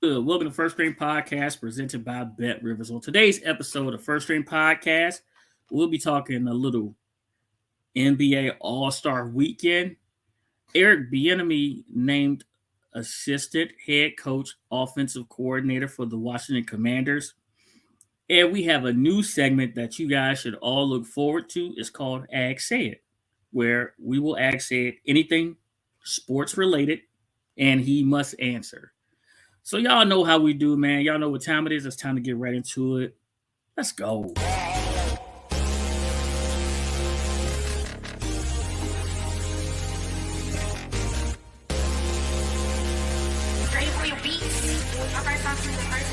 Welcome to First String Podcast presented by Bet Rivers. On today's episode of First String Podcast, we'll be talking a little NBA All-Star Weekend. Eric Bieniemy named assistant head coach, offensive coordinator for the Washington Commanders. And we have a new segment that you guys should all look forward to. It's called Ag Say It, where we will ask Say anything sports related, and he must answer. So y'all know how we do, man. Y'all know what time it is. It's time to get right into it. Let's go. Ready for your beats? Our first song from the person.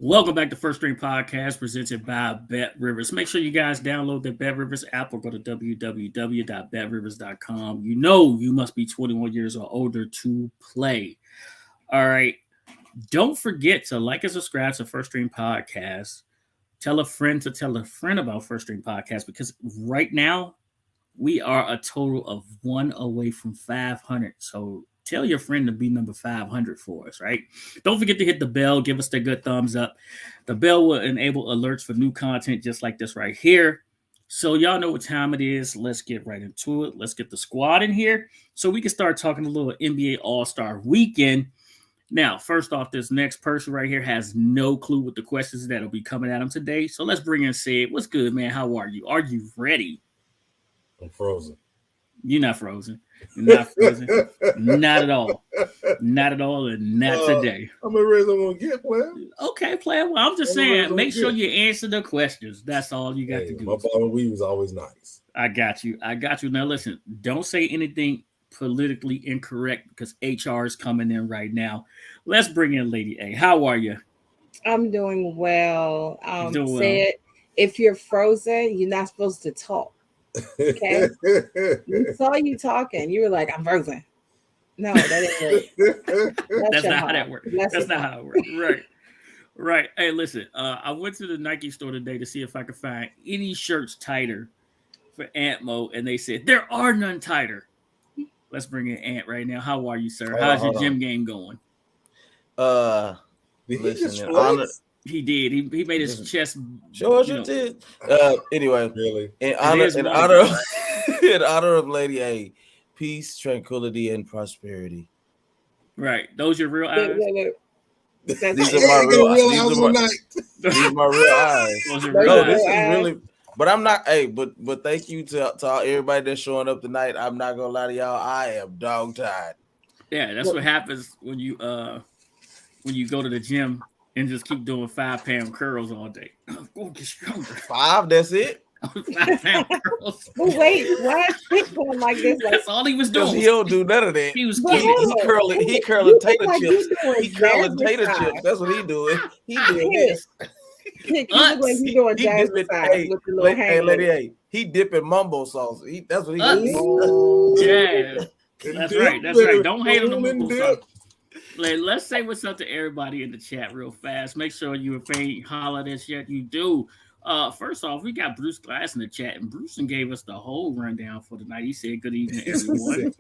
Welcome back to First String Podcast presented by Bet Rivers. Make sure you guys download the Bet Rivers app or go to www.betrivers.com. You know you must be 21 years or older to play. All right. Don't forget to like and subscribe to First String Podcast. Tell a friend to tell a friend about First String Podcast because right now we are a total of one away from 500. So tell your friend to be number 500 for us, right? Don't forget to hit the bell. Give us the good thumbs up. The bell will enable alerts for new content just like this right here. So y'all know what time it is. Let's get right into it. Let's get the squad in here so we can start talking a little NBA All-Star Weekend. Now, first off, this next person right here has no clue what the questions that'll be coming at him today. So let's bring in Sid. What's good, man? How are you? Are you ready? I'm frozen. You're not frozen. You're not frozen. Not at all. Not at all, and not today. I'm ready to get, player. Okay, player. Well, I'm just saying, make sure you answer the questions. That's all you got to do. My ball and weed was always nice. I got you. Now, listen, don't say anything politically incorrect because HR is coming in right now. Let's bring in Lady A. How are you? I'm doing well. Doing well. Said, if you're frozen, you're not supposed to talk. Okay. We saw you talking. You were like, I'm frozen. No, that ain't right. That's not how that works. That's not how it works. Right. Hey, listen, I went to the Nike store today to see if I could find any shirts tighter for Ant-Mo, and they said there are none tighter. Let's bring in Ant right now. How are you, sir? How's your gym game going? Listen, he did. He made his chest. Georgia did. Anyway, really, in honor of Lady A, peace, tranquility, and prosperity. Right. Those your real eyes. These are my real eyes. These are my real eyes. Those are real eyes. This is really. But I'm not. Hey, but thank you to everybody that's showing up tonight. I'm not gonna lie to y'all. I am dog tired. Yeah, that's what happens when you go to the gym and just keep doing 5-pound curls all day. I'm going to get stronger. 5, that's it. 5-pound curls. Well, wait, why is he going like this? That's all he was doing. He don't do none of that. He was He curling tater chips. He curling tater chips. That's what he doing. He doing this. He look like he's doing jazzercise with the little hey, Lady A, he dipping mumbo sauce. That's what he doing. Yeah, that's right. Don't hate on the mumbo sauce. Let's say what's up to everybody in the chat real fast. Make sure you ain't holler this yet. You do. First off, we got Bruce Glass in the chat, and Bruce gave us the whole rundown for the night. He said, "Good evening, everyone."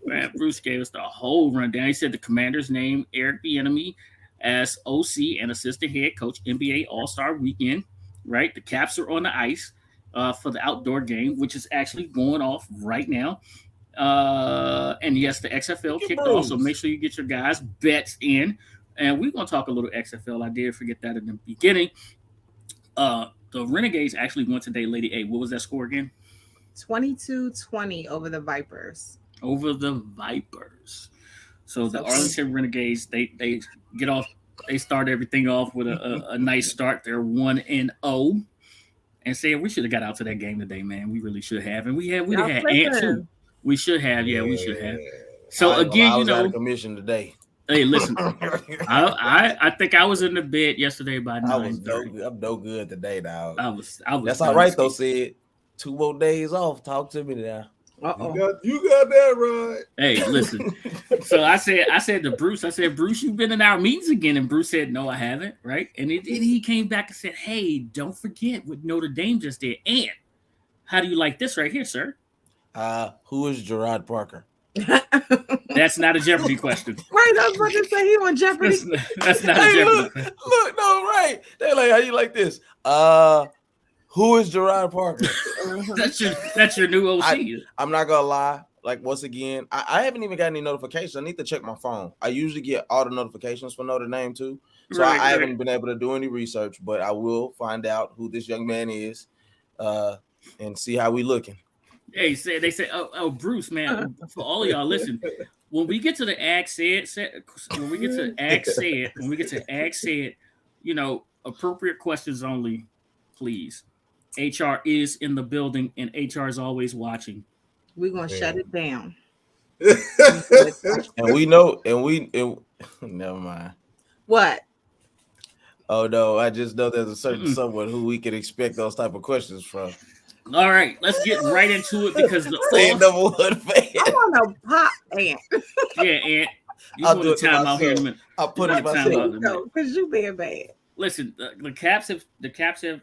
Man, Bruce gave us the whole rundown. He said the Commanders named Eric Bieniemy as OC and assistant head coach NBA All-Star Weekend. Right, the Caps are on the ice for the outdoor game, which is actually going off right now. And yes, the XFL kicked off, so make sure you get your guys' bets in. And we're going to talk a little XFL. I did forget that in the beginning. The the Renegades actually won today, Lady A. What was that score again? 22-20 over the Vipers. Over the Vipers. So the So Arlington Renegades, they get off. They start everything off with a nice start. They're 1-0, and say we should have got out to that game today, man. We really should have, and we'd have Y'all had Ant too. flipping. We should have, yeah, we should have. So I again, was out of commission today. hey, listen, I think I was in the bed yesterday by I'm 9:30. no good today, dog. I was. That's all right though. Said 2 more days off. Talk to me now. You got that right. Hey, listen. So I said to Bruce, Bruce, you've been in our meetings again, and Bruce said, no, I haven't, right? And he came back and said, hey, don't forget what Notre Dame just did. And how do you like this right here, sir? Who is Gerard Parker? That's not a Jeopardy question. Right, I was about to say he on Jeopardy. That's not a Jeopardy question. Look, no, right. They're like, how you like this? Who is Gerard Parker? That's your new OC. I'm not gonna lie. Like, once again, I haven't even got any notifications. I need to check my phone. I usually get all the notifications for Notre Dame too. So I haven't been able to do any research, but I will find out who this young man is and see how we looking. Hey, they say, oh, Bruce, man, for all of y'all, listen. When we get to the when we get to Ag Said, appropriate questions only, please. HR is in the building, and HR is always watching. We're gonna shut it down. And we know, never mind. What? Oh no, I just know there's a certain someone who we can expect those type of questions from. All right, let's get right into it because the number one fan. I want to pop Ant. Yeah, Ant. You I'll want do it to time out here in a minute. I'll put it myself. Because you being bad. Listen, the Caps have the Caps have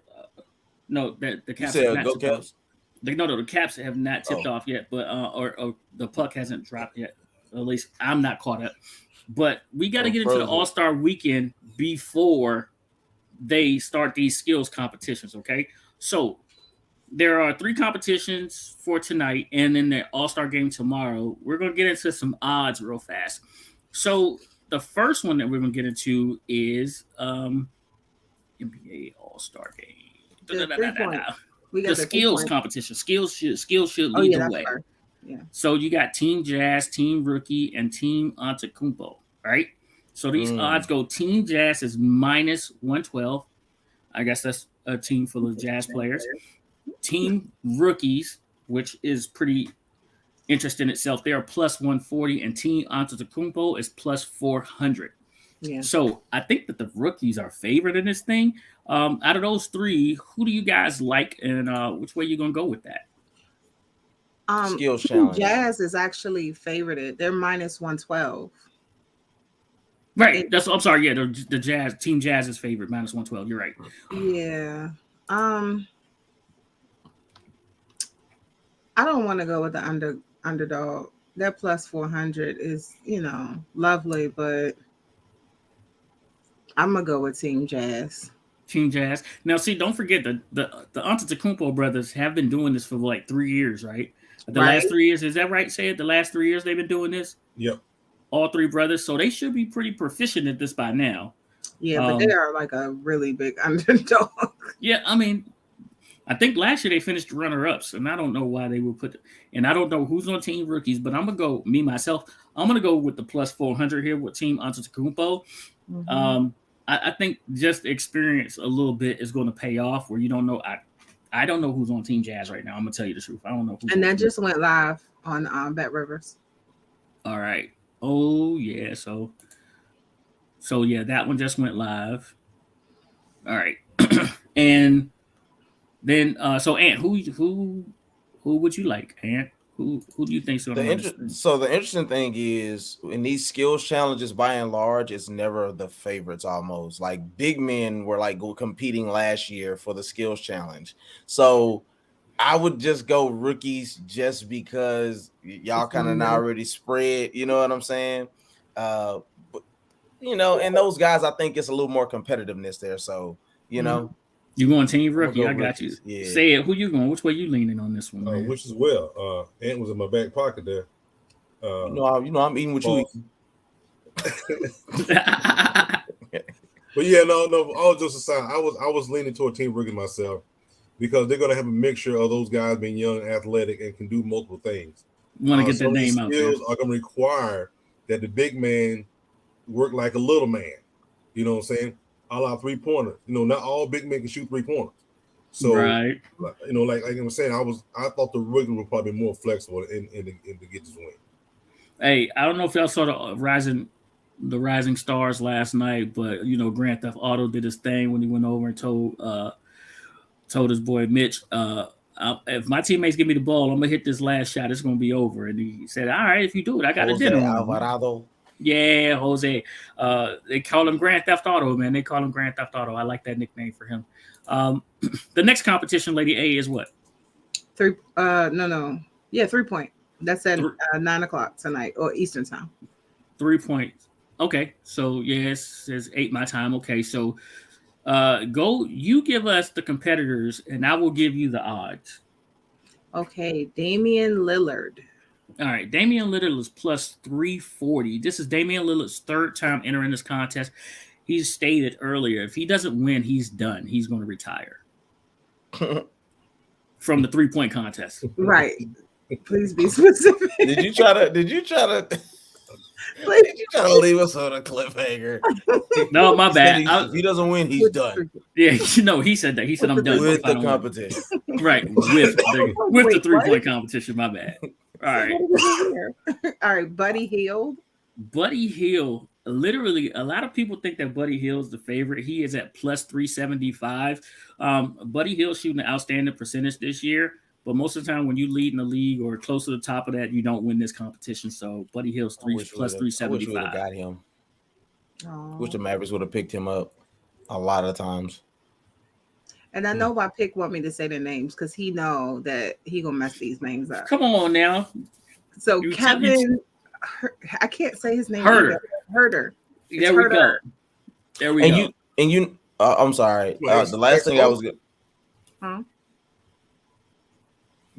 said not go tipped off. Caps? The Caps have not tipped off yet, but or the puck hasn't dropped yet. At least I'm not caught up. But we got to get into the All-Star weekend before they start these skills competitions, okay? So there are 3 competitions for tonight and then the All-Star game tomorrow. We're going to get into some odds real fast. So the first one that we're going to get into is NBA All-Star game. The skills competition. Skills should lead the way. Yeah. So you got Team Jazz, Team Rookie, and Team Antetokounmpo, right? So these odds go: Team Jazz is -112. I guess that's a team full of Jazz players. Team Rookies, which is pretty interesting itself, they are +140, and Team Antetokounmpo is +400. Yeah. So I think that the rookies are favored in this thing. Out of those 3, who do you guys like, and which way you gonna go with that? Skills challenge. Jazz is actually favored. They're -112. Right. I'm sorry. Yeah, the Jazz Team Jazz is favored -112. You're right. Yeah. I don't want to go with the underdog. That +400 is, lovely, but I'm gonna go with Team Jazz. Team Jazz. Now, see, don't forget the Antetokounmpo brothers have been doing this for like 3 years, right? Last 3 years, is that right? Say it. The last 3 years they've been doing this. Yep. All 3 brothers, so they should be pretty proficient at this by now. Yeah, but they are like a really big underdog. Yeah, I mean, I think last year they finished runner-ups, and I don't know why they would put. And I don't know who's on Team Rookies, but I'm gonna go I'm gonna go with the +400 here with Team Antetokounmpo. Mm-hmm. I think just experience a little bit is going to pay off. Where you don't know. I don't know who's on Team Jazz right now. I'm gonna tell you the truth. I don't know. And that just went live on Bet Rivers. All right. Oh yeah. So yeah, that one just went live. All right. And then so Ant, who would you like, Ant? Who do you think's going to win? So the interesting thing is in these skills challenges, by and large, it's never the favorites. Almost like big men were like competing last year for the skills challenge. So I would just go rookies just because y'all kind of now already spread. You know what I'm saying? But and those guys, I think it's a little more competitiveness there. So You going Team Rookie? I got rookies. you. Yeah. Say it. Who you going? Which way you leaning on this one? Man? Which as well. Ant was in my back pocket there. I'm eating what you eat. But yeah, no. All jokes aside, I was leaning toward Team Riggins myself because they're gonna have a mixture of those guys being young, and athletic, and can do multiple things. Want to get Some the of these name out there. skills are gonna require that the big man work like a little man. You know what I'm saying? A la 3-pointer. You know, not all big men can shoot 3-pointers. So, Right. you know, like I was saying, I thought the Riggins would probably be more flexible in to get this win. Hey, I don't know if y'all saw the Rising Stars last night, but you know, Grand Theft Auto did his thing when he went over and told his boy Mitch, if my teammates give me the ball, I'm gonna hit this last shot. It's gonna be over. And he said, "All right, if you do it, I got a dinner." Alvarado. Yeah, Jose. They call him Grand Theft Auto, man. They call him Grand Theft Auto. I like that nickname for him. The next competition, Lady A, is what? 3 point. That's at 9:00 tonight or Eastern time. 3 points. Okay, so yes, it says 8 my time. Okay, so go. You give us the competitors, and I will give you the odds. Okay, Damian Lillard. All right, Damian Lillard is plus 340. This is Damian Lillard's third time entering this contest. He's stated earlier, if he doesn't win, he's done. He's going to retire from the 3-point contest. Right. Please be specific. Did you try to leave us on a cliffhanger? No, my bad. If he doesn't win, he's done. Yeah, you know, he said that. He said I'm done With the competition. Right, with the 3-point competition. My bad. All right. All right, Buddy Hield. Buddy Hield, literally, a lot of people think that Buddy Hield's the favorite. He is at plus 375. Buddy Hield shooting an outstanding percentage this year, but most of the time when you lead in the league or close to the top of that, you don't win this competition. So Buddy Hield's plus 375. I wish we would have got him. Wish the Mavericks would have picked him up a lot of times. And I know my pick want me to say the names because he know that he gonna mess these names up. Come on now. So Kevin, I can't say his name. Herder. There we go. I'm sorry. The last thing I was good. Huh?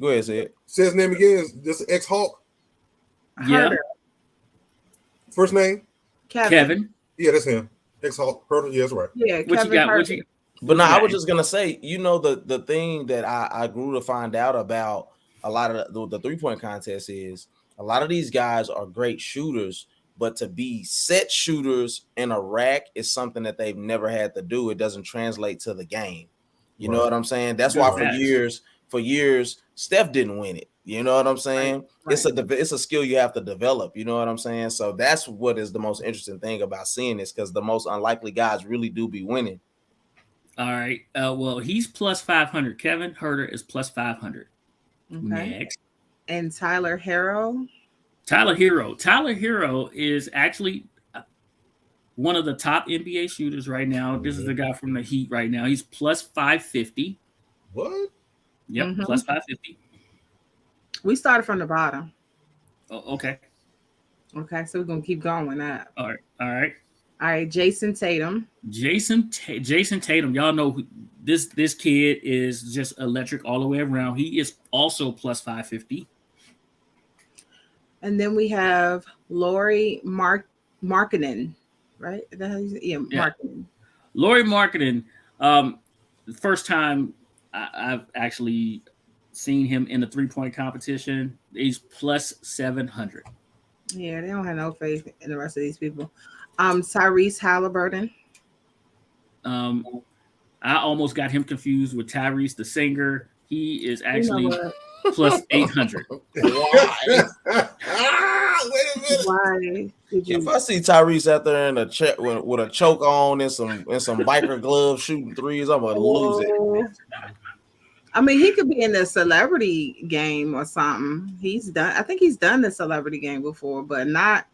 Go ahead, say it. Say his name again. Just ex-Hawk. Yeah. Herder. First name? Kevin. Yeah, that's him. Ex-Hawk. Herder. Yeah, that's right. Yeah. What Kevin you got? Herder. But no, I was just gonna say, you know, the thing that I grew to find out about a lot of the 3-point contest is a lot of these guys are great shooters, but to be set shooters in a rack is something that they've never had to do. It doesn't translate to the game. You know what I'm saying? That's why for years, Steph didn't win it. You know what I'm saying? Right. It's a skill you have to develop. You know what I'm saying? So that's what is the most interesting thing about seeing this, because the most unlikely guys really do be winning. All right. Well, he's plus 500. Kevin Herder is plus 500. Okay. Next. And Tyler Hero. Tyler Hero is actually one of the top NBA shooters right now. This is the guy from the Heat right now. He's plus 550. What? Yep, plus 550. We started from the bottom. Oh, okay. Okay, so we're gonna keep going with that. All right. All right, Jason Tatum. Jason Tatum. Y'all know this kid is just electric all the way around. He is also plus 550. And then we have Lauri Markkanen, right? Yeah. Markkanen. Lauri Markkanen. First time I've actually seen him in a 3-point competition. He's plus 700. Yeah, they don't have no faith in the rest of these people. Tyrese Halliburton. I almost got him confused with Tyrese the singer. He is actually plus 800. Why? Wait a minute. Why did you? If I see Tyrese out there in a with a choke on and some biker gloves shooting threes, I'm gonna lose it. I mean, he could be in the celebrity game or something. He's done. I think he's done the celebrity game before, but not.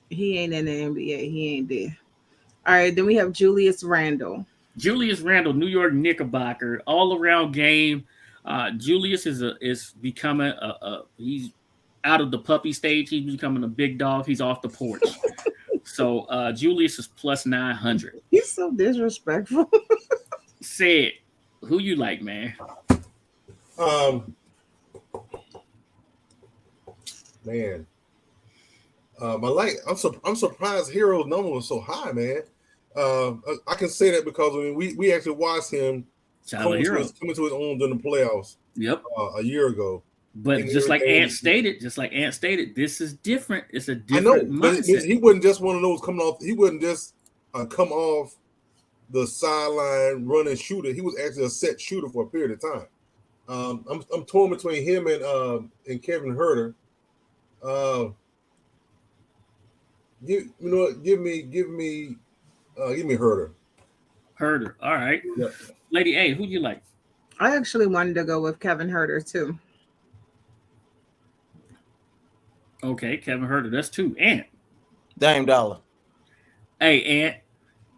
He ain't in the NBA. He ain't there. All right. Then we have Julius Randle. New York Knickerbocker, all around game. Julius is becoming he's out of the puppy stage. He's becoming a big dog. He's off the porch. So Julius is plus 900. He's so disrespectful. Said, who you like, man? Man. I'm surprised Hero's number was so high, man. I can say that because I mean we actually watched him Tyler Hero. coming to his own during the playoffs. Yep. A year ago. But And just like everything- Ant stated, this is different. It's a I different know, but mindset. he wasn't just one of those coming off. He wasn't just come off the sideline running shooter. He was actually a set shooter for a period of time. I'm torn between him and Kevin Herter. Give me Herter. Herter. All right. Yep. Lady A, who do you like? I actually wanted to go with Kevin Herter too. Okay, Kevin Herter. That's 2. Ant. Dame Dollar. Hey, Ant.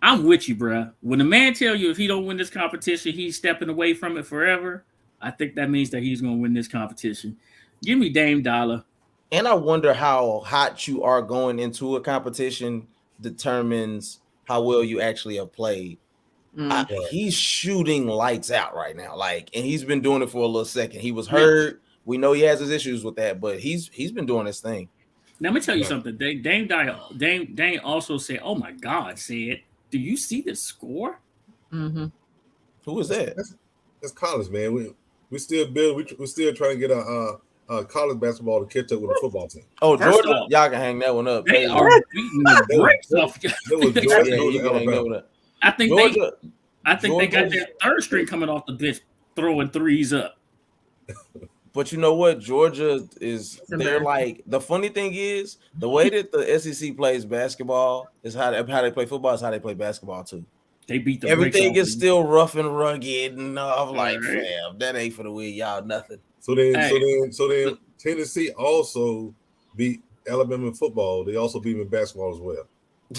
I'm with you, bruh. When the man tell you if he don't win this competition, he's stepping away from it forever, I think that means that he's going to win this competition. Give me Dame Dollar. And I wonder how hot you are going into a competition determines how well you actually have played. He's shooting lights out right now, and he's been doing it for a little second. He was hurt. Yeah. We know he has his issues with that, but he's been doing his thing. Now, let me tell you something. Dame also said, "Oh my God, said, do you see the score?" Mm-hmm. Who was that? That's college, man. We still we're still trying to get a college basketball to catch up with the football team. Oh, Georgia, y'all can hang that one up. They are beating the brakes off. I think Georgia, they got their third string coming off the bench throwing threes up. But you know what? Georgia they're like, the funny thing is the way that the SEC plays basketball is how they play football is how they play basketball too. They beat the everything is still rough and rugged, and I'm like, fam, that ain't for the win, y'all nothing. So then Tennessee also beat Alabama in football. They also beat them in basketball as well.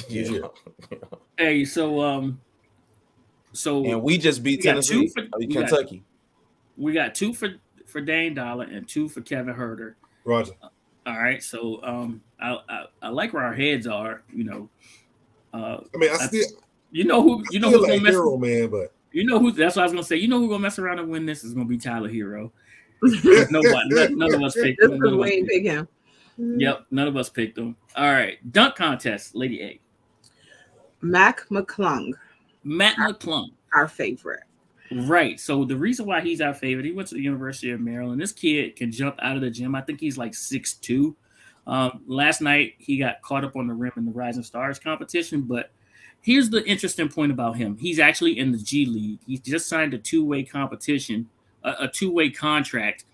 Yeah. Hey, so and we just beat Tennessee, Kentucky. We got 2 for Dame Dollar and 2 for Kevin Herter. Roger. All right, so I like where our heads are. You know, you know who's gonna mess Hero, man, but you know who. That's what I was gonna say. You know who's gonna mess around and win this is gonna be Tyler Hero. None of us picked him. We ain't pick him. Yep, none of us picked him. All right, dunk contest, Lady A. Matt McClung, our favorite. Right. So the reason why he's our favorite, he went to the University of Maryland. This kid can jump out of the gym. I think he's like 6'2". Last night he got caught up on the rim in the Rising Stars competition, but here's the interesting point about him. He's actually in the G League. He just signed a two-way competition, a two-way contract,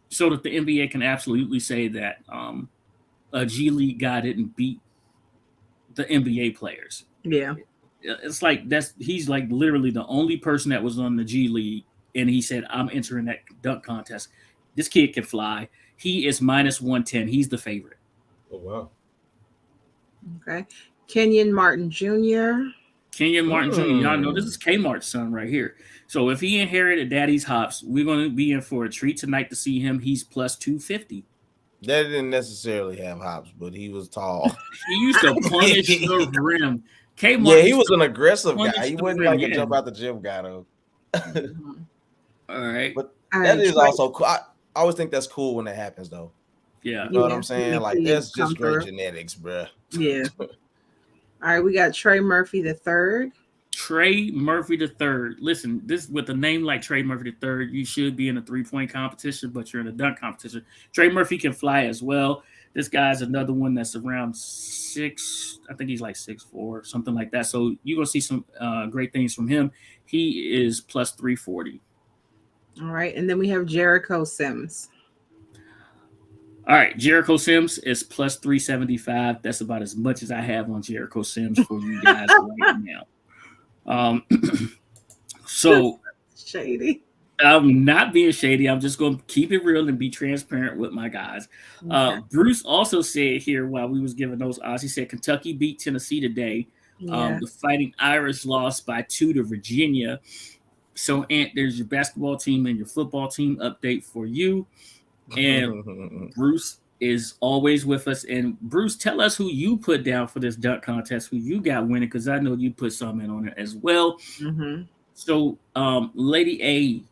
so that the NBA can absolutely say that a G League guy didn't beat the NBA players. Yeah. It's like he's like literally the only person that was on the G League, and he said, "I'm entering that dunk contest." This kid can fly. He is -110. He's the favorite. Oh wow. Okay. Kenyon Martin Jr. Y'all know this is Kmart's son right here. So if he inherited daddy's hops, we're going to be in for a treat tonight to see him. He's +250. That didn't necessarily have hops, but he was tall. He used to punish the rim. Yeah, he was an aggressive guy. He wasn't like a jump out the gym guy, though. All right. But that is also cool. I always think that's cool when that happens, though. Yeah. You know what I'm saying? Like, that's just great genetics, bro. Yeah. All right, we got Trey Murphy III. Trey Murphy III. Listen, this with a name like Trey Murphy III, you should be in a 3-point competition, but you're in a dunk competition. Trey Murphy can fly as well. This guy's another one that's around 6. I think he's like 6'4", something like that. So you're gonna see some great things from him. He is +340. All right, and then we have Jericho Sims. All right, Jericho Sims is +375. That's about as much as I have on Jericho Sims for you guys right now. So shady. I'm not being shady. I'm just going to keep it real and be transparent with my guys. Okay. Bruce also said here while we was giving those odds, he said Kentucky beat Tennessee today. Yeah. The Fighting Irish lost by 2 to Virginia. So, Ant, there's your basketball team and your football team update for you. And Bruce is always with us. And Bruce, tell us who you put down for this dunk contest, who you got winning, because I know you put something on it as well. Mm-hmm. So, Lady A,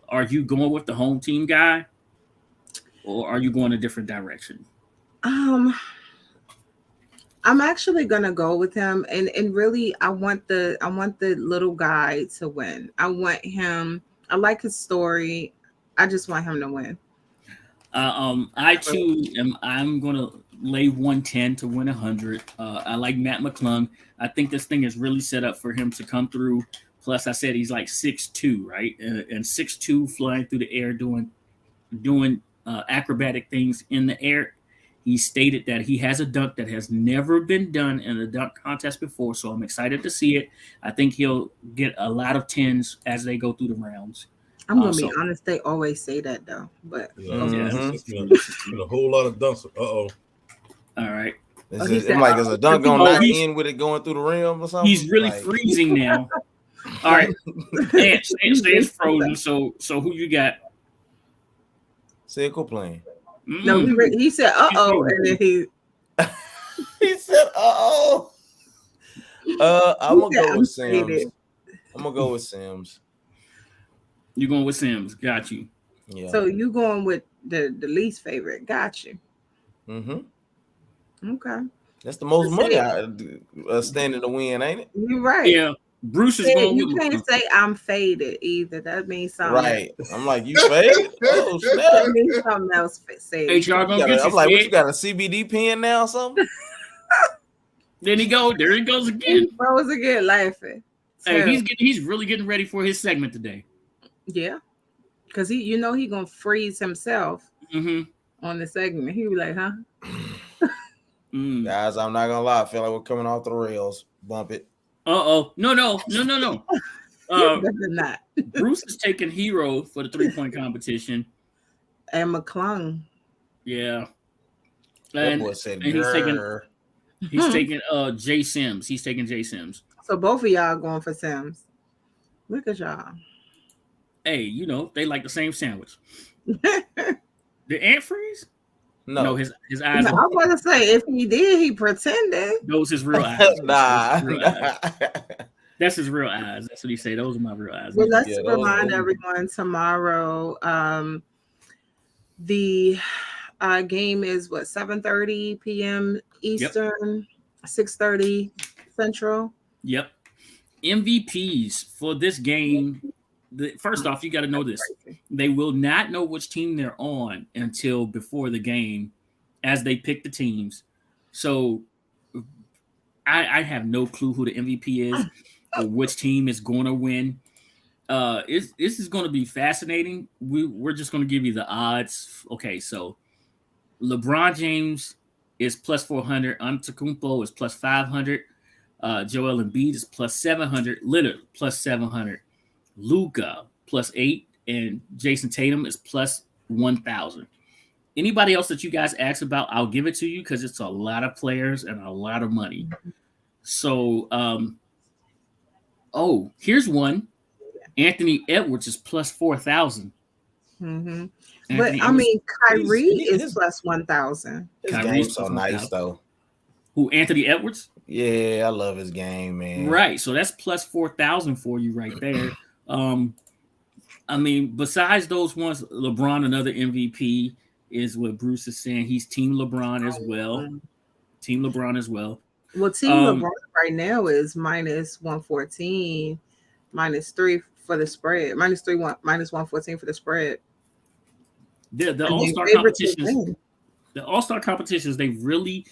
are you going with the home team guy, or are you going a different direction? I'm actually gonna go with him, and really, I want the little guy to win. I want him. I like his story. I just want him to win. I too am. I'm gonna lay 110 to win 100. I like Matt McClung. I think this thing is really set up for him to come through. Plus, I said he's like 6'2", right? And 6'2", flying through the air, doing acrobatic things in the air. He stated that he has a dunk that has never been done in a dunk contest before, so I'm excited to see it. I think he'll get a lot of 10s as they go through the rounds. I'm gonna be honest; they always say that though, but It's been a whole lot of dunks. All right. Is a dunk gonna not end with it going through the rim or something? He's really freezing now. All right, Stan's frozen. So who you got? Seiko playing. No, he said and then he he said I'm gonna go with Sims. I'm gonna go with Sims. You going with Sims? Got you. Yeah. So you going with the least favorite? Got you. Okay. That's the most money standing to win, ain't it? You're right. Yeah. Bruce is going. You can't say I'm faded either. That means something. Right. I'm like, you faded? Oh snap! That means something else. Hey, y'all gonna get I'm like, what, you got a CBD pen now or something? There he goes again. He froze again laughing. Hey, he's really getting ready for his segment today. Yeah, because he gonna freeze himself on the segment. He be like, huh? Guys, I'm not gonna lie. I feel like we're coming off the rails. Bump it. No. Not. Bruce is taking Hero for the 3-point competition. And McClung. Yeah. That boy said, he's taking Jay Sims. He's taking Jay Sims. So both of y'all going for Sims. Look at y'all. Hey, they like the same sandwich. The ant freeze? No, his eyes. I was going to say, if he did, he pretended. Those his real eyes. Nah. That's his real eyes. That's what he said. Those are my real eyes. Well, let's remind everyone tomorrow. The game is 7:30 p.m. Eastern, 6:30 Central. Yep. MVPs for this game. First off, you got to know this. They will not know which team they're on until before the game as they pick the teams. So I have no clue who the MVP is or which team is going to win. This is going to be fascinating. We're just going to give you the odds. Okay, so LeBron James is plus 400. Antetokounmpo is plus 500. Joel Embiid is plus 700. Lillard plus 700. Luka plus 8, and Jason Tatum is plus 1,000. Anybody else that you guys ask about, I'll give it to you because it's a lot of players and a lot of money. So, here's one. Anthony Edwards is plus 4,000. But I mean, Kyrie is plus 1,000. His game's so nice though. Who, Anthony Edwards? Yeah, I love his game, man. Right, so that's plus 4,000 for you right there. I mean, besides those ones, LeBron, another MVP, is what Bruce is saying. He's Team LeBron as well. Team LeBron as well. Well, Team LeBron right now is minus 114, -3 for the spread. -3, minus 114 for the spread. The All-Star competitions. The All-Star competitions, they really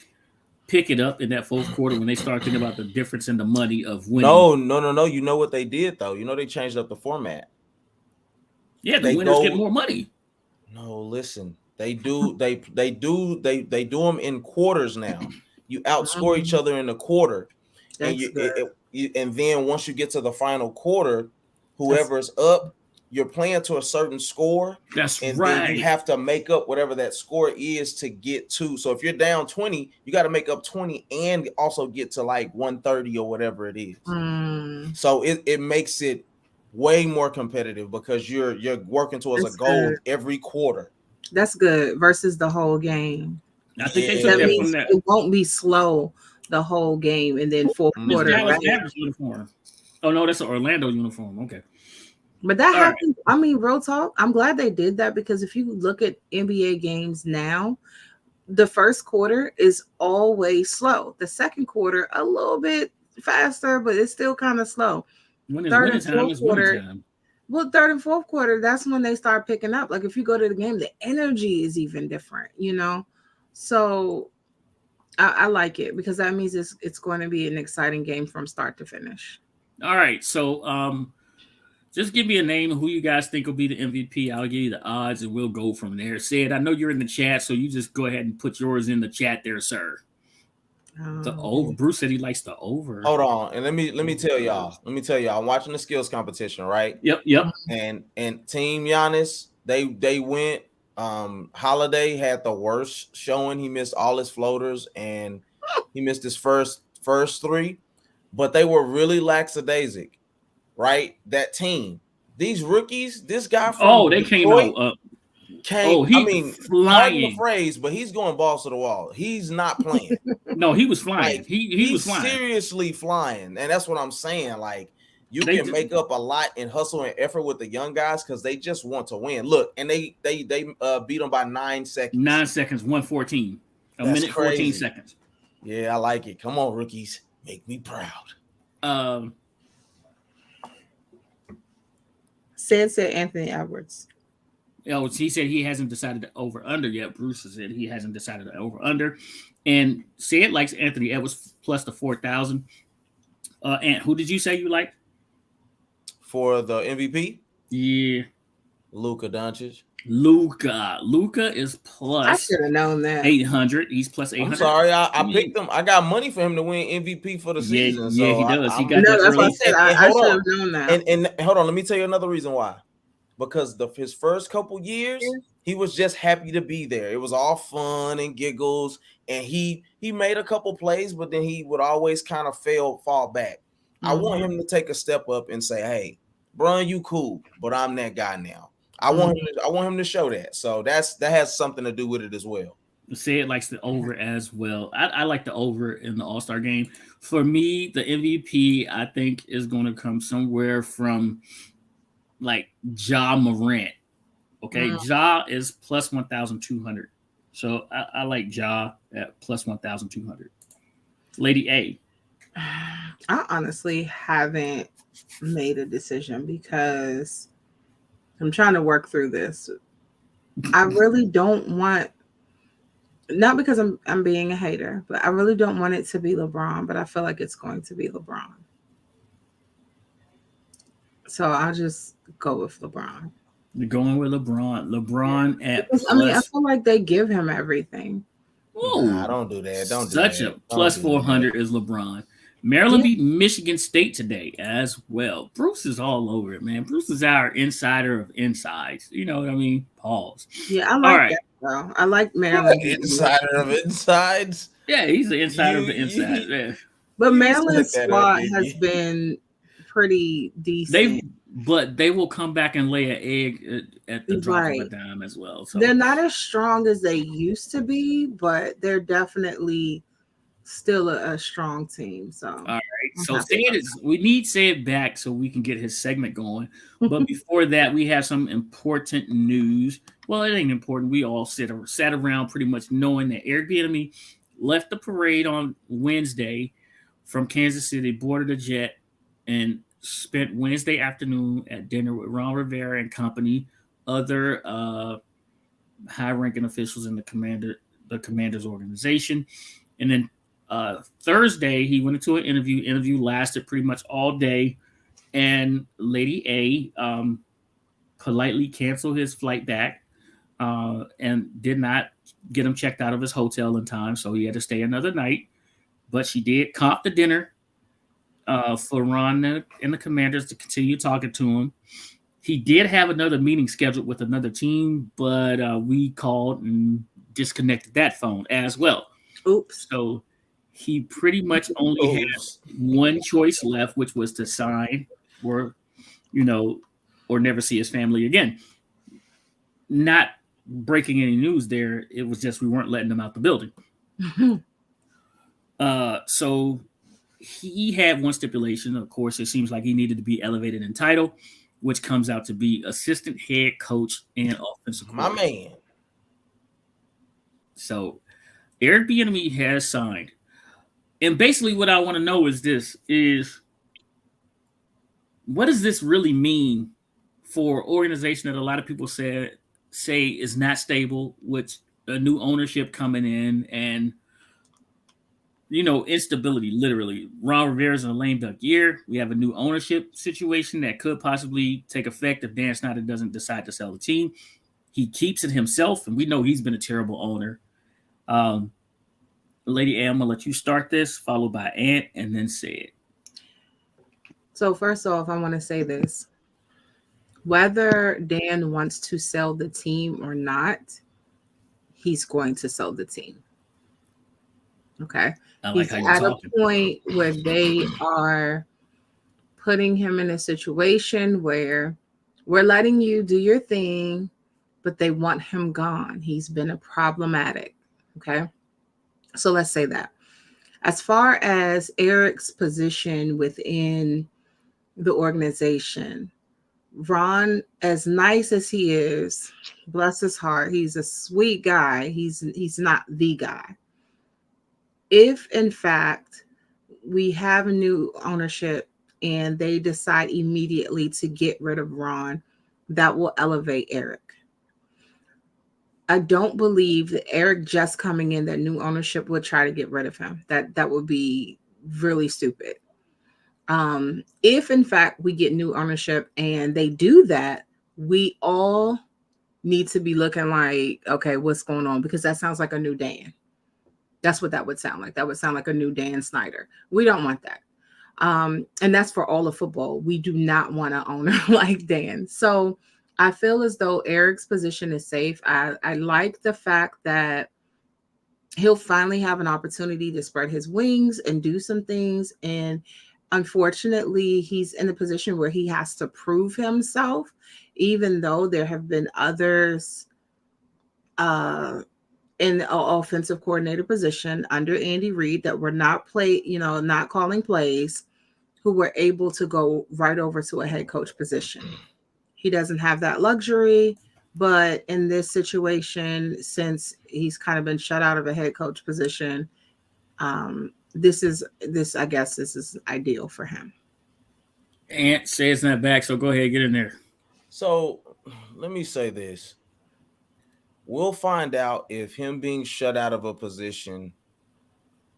pick it up in that fourth quarter when they start thinking about the difference in the money of winning. No. You know what they did though? They changed up the format. Yeah, the winners get more money. No, listen. They do them in quarters now. You outscore each other in the quarter. And then once you get to the final quarter, whoever's up, you're playing to a certain score. That's and right. Then you have to make up whatever that score is to get to. So if you're down 20, you got to make up 20 and also get to like 130 or whatever it is. So it makes it way more competitive because you're working towards a goal every quarter. That's good versus the whole game. I think they took that from that. It won't be slow the whole game and then fourth quarter. Right? Uniform. Oh no, that's an Orlando uniform. Okay. But that happens. Right. I mean, real talk. I'm glad they did that because if you look at NBA games now, the first quarter is always slow. The second quarter, a little bit faster, but it's still kind of slow. When it's Third winter and time, fourth it's winter quarter, time. well, third and fourth quarter, that's when they start picking up. Like if you go to the game, the energy is even different, you know? So I like it because that means it's going to be an exciting game from start to finish. All right, so just give me a name of who you guys think will be the MVP. I'll give you the odds, and we'll go from there. Sid, I know you're in the chat, so you just go ahead and put yours in the chat there, sir. The over. Bruce said he likes the over. Hold on, and let me tell y'all. Let me tell y'all. I'm watching the skills competition, right? Yep. And Team Giannis, they went. Holiday had the worst showing. He missed all his floaters, and he missed his first three. But they were really lackadaisic, right? That team, these rookies, this guy from they Detroit came out. I mean, pardon the flying. phrase, but he's going balls to the wall. He's not playing. No, he was flying. Like, he was flying. Seriously flying, and that's what I'm saying. Like, you can make up a lot in hustle and effort with the young guys because they just want to win. Look, and they beat them by 9 seconds. 9 seconds, 1:14. A That's minute, crazy. 14 seconds. Yeah, I like it. Come on, rookies, make me proud. Said Anthony Edwards. He said he hasn't decided to over under yet. Bruce said he hasn't decided to over under, and Sid likes Anthony Edwards plus the 4,000. And who did you say you liked for the MVP? Yeah, Luka Doncic. Luka is plus. I should have known that. 800. He's plus 800. I'm sorry, I picked him. I got money for him to win MVP for the season. Yeah, so he does. He got that's what I said. I should have known that. And hold on, let me tell you another reason why. Because his first couple years, he was just happy to be there. It was all fun and giggles, and he made a couple plays, but then he would always kind of fall back. Mm-hmm. I want him to take a step up and say, "Hey, Bron, you cool, but I'm that guy now." I want him to show that. So that has something to do with it as well. Sid likes the over as well. I like the over in the All-Star game. For me, the MVP I think is going to come somewhere from like Ja Morant. Okay, Ja is plus 1,200. So I like Ja at plus 1,200. Lady A. I honestly haven't made a decision because I'm trying to work through this. I really don't want, not because I'm being a hater, but I really don't want it to be LeBron, but I feel like it's going to be LeBron. So I'll just go with LeBron. You're going with LeBron. LeBron at because, I mean, I feel like they give him everything. Nah, don't do that. Such a plus 400 is LeBron. Maryland beat Michigan State today as well. Bruce is all over it, man. Bruce is our insider of insides. You know what I mean? Pause. Yeah, I like that, though. I like Maryland. Insider of insides? Yeah, he's the insider of the insides. Yeah. But Maryland's squad has been pretty decent. But they will come back and lay an egg at the drop of a dime as well. So they're not as strong as they used to be, but they're definitely still a strong team. So all right. So we need Sid back so we can get his segment going. But before that, we have some important news. Well, it ain't important. We all sat around pretty much knowing that Eric Bieniemy left the parade on Wednesday from Kansas City, boarded a jet, and spent Wednesday afternoon at dinner with Ron Rivera and company, other high-ranking officials in the Commanders organization. And then Thursday, he went into an interview. Interview lasted pretty much all day, and Lady A politely canceled his flight back and did not get him checked out of his hotel in time, so he had to stay another night. But she did comp the dinner for Ron and the Commanders to continue talking to him. He did have another meeting scheduled with another team, but we called and disconnected that phone as well. Oops. So he pretty much only had one choice left, which was to sign or never see his family again. Not breaking any news there. It was just we weren't letting him out the building. So he had one stipulation. Of course, it seems like he needed to be elevated in title, which comes out to be assistant head coach and offensive coordinator. My man. So Eric Bieniemy has signed. And basically what I want to know is this is what does this really mean for organization that a lot of people say is not stable with a new ownership coming in and instability literally. Ron Rivera's in a lame duck year. We have a new ownership situation that could possibly take effect if Dan Snyder doesn't decide to sell the team. He keeps it himself, and we know he's been a terrible owner. Lady A, I'm gonna let you start this, followed by Ant, and then Sid. So first off, I want to say this. Whether Dan wants to sell the team or not, he's going to sell the team. Okay. I like He's how you're at talking. a point where they are putting him in a situation where we're letting you do your thing, but they want him gone. He's been a problematic. Okay. So let's say that. As far as Eric's position within the organization, Ron, as nice as he is, bless his heart, he's a sweet guy. He's not the guy. If in fact we have a new ownership and they decide immediately to get rid of Ron, that will elevate Eric. I don't believe that Eric just coming in, that new ownership would try to get rid of him. That would be really stupid. If in fact we get new ownership and they do that, we all need to be looking like, okay, what's going on? Because that sounds like a new Dan. That's what that would sound like. That would sound like a new Dan Snyder. We don't want that. And that's for all of football. We do not want an owner like Dan. So I feel as though Eric's position is safe. I like the fact that he'll finally have an opportunity to spread his wings and do some things. And unfortunately, he's in a position where he has to prove himself, even though there have been others in the offensive coordinator position under Andy Reid that were not calling plays, who were able to go right over to a head coach position. He doesn't have that luxury, but in this situation, since he's kind of been shut out of a head coach position, this is ideal for him. Ant says not back, so go ahead, get in there. So let me say this. We'll find out if him being shut out of a position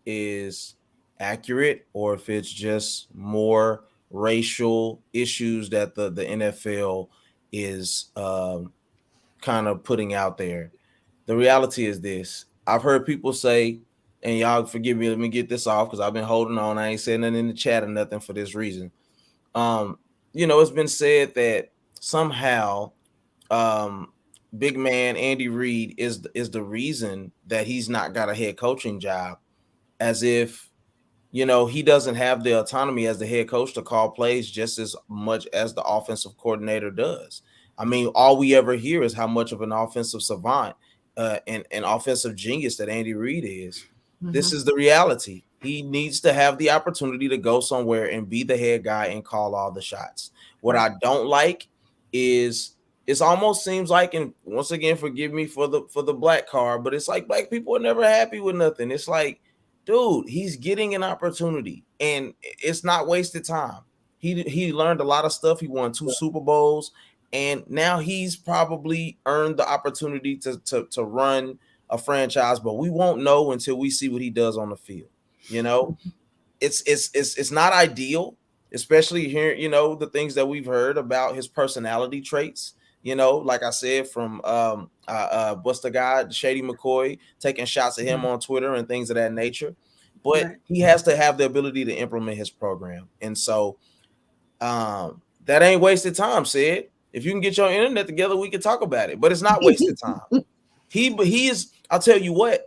is accurate or if it's just more racial issues that the NFL is kind of putting out there. The reality is this. I've heard people say, and y'all forgive me, let me get this off because I've been holding on. I ain't saying nothing in the chat or nothing for this reason. It's been said that somehow big man Andy Reid is the reason that he's not got a head coaching job, as if he doesn't have the autonomy as the head coach to call plays just as much as the offensive coordinator does. I mean, all we ever hear is how much of an offensive savant and offensive genius that Andy Reid is. Mm-hmm. This is the reality. He needs to have the opportunity to go somewhere and be the head guy and call all the shots. What I don't like is it almost seems like, and once again, forgive me for the black card, but it's like black people are never happy with nothing. It's like, dude, he's getting an opportunity and it's not wasted time. He learned a lot of stuff. He won 2 Super Bowls, and now he's probably earned the opportunity to run a franchise, but we won't know until we see what he does on the field. It's not ideal, especially here, the things that we've heard about his personality traits. Like I said, from what's the guy, Shady McCoy, taking shots at him on Twitter and things of that nature. But he has to have the ability to implement his program. And so that ain't wasted time, Sid. If you can get your internet together, we can talk about it. But it's not wasted time. He is, I'll tell you what,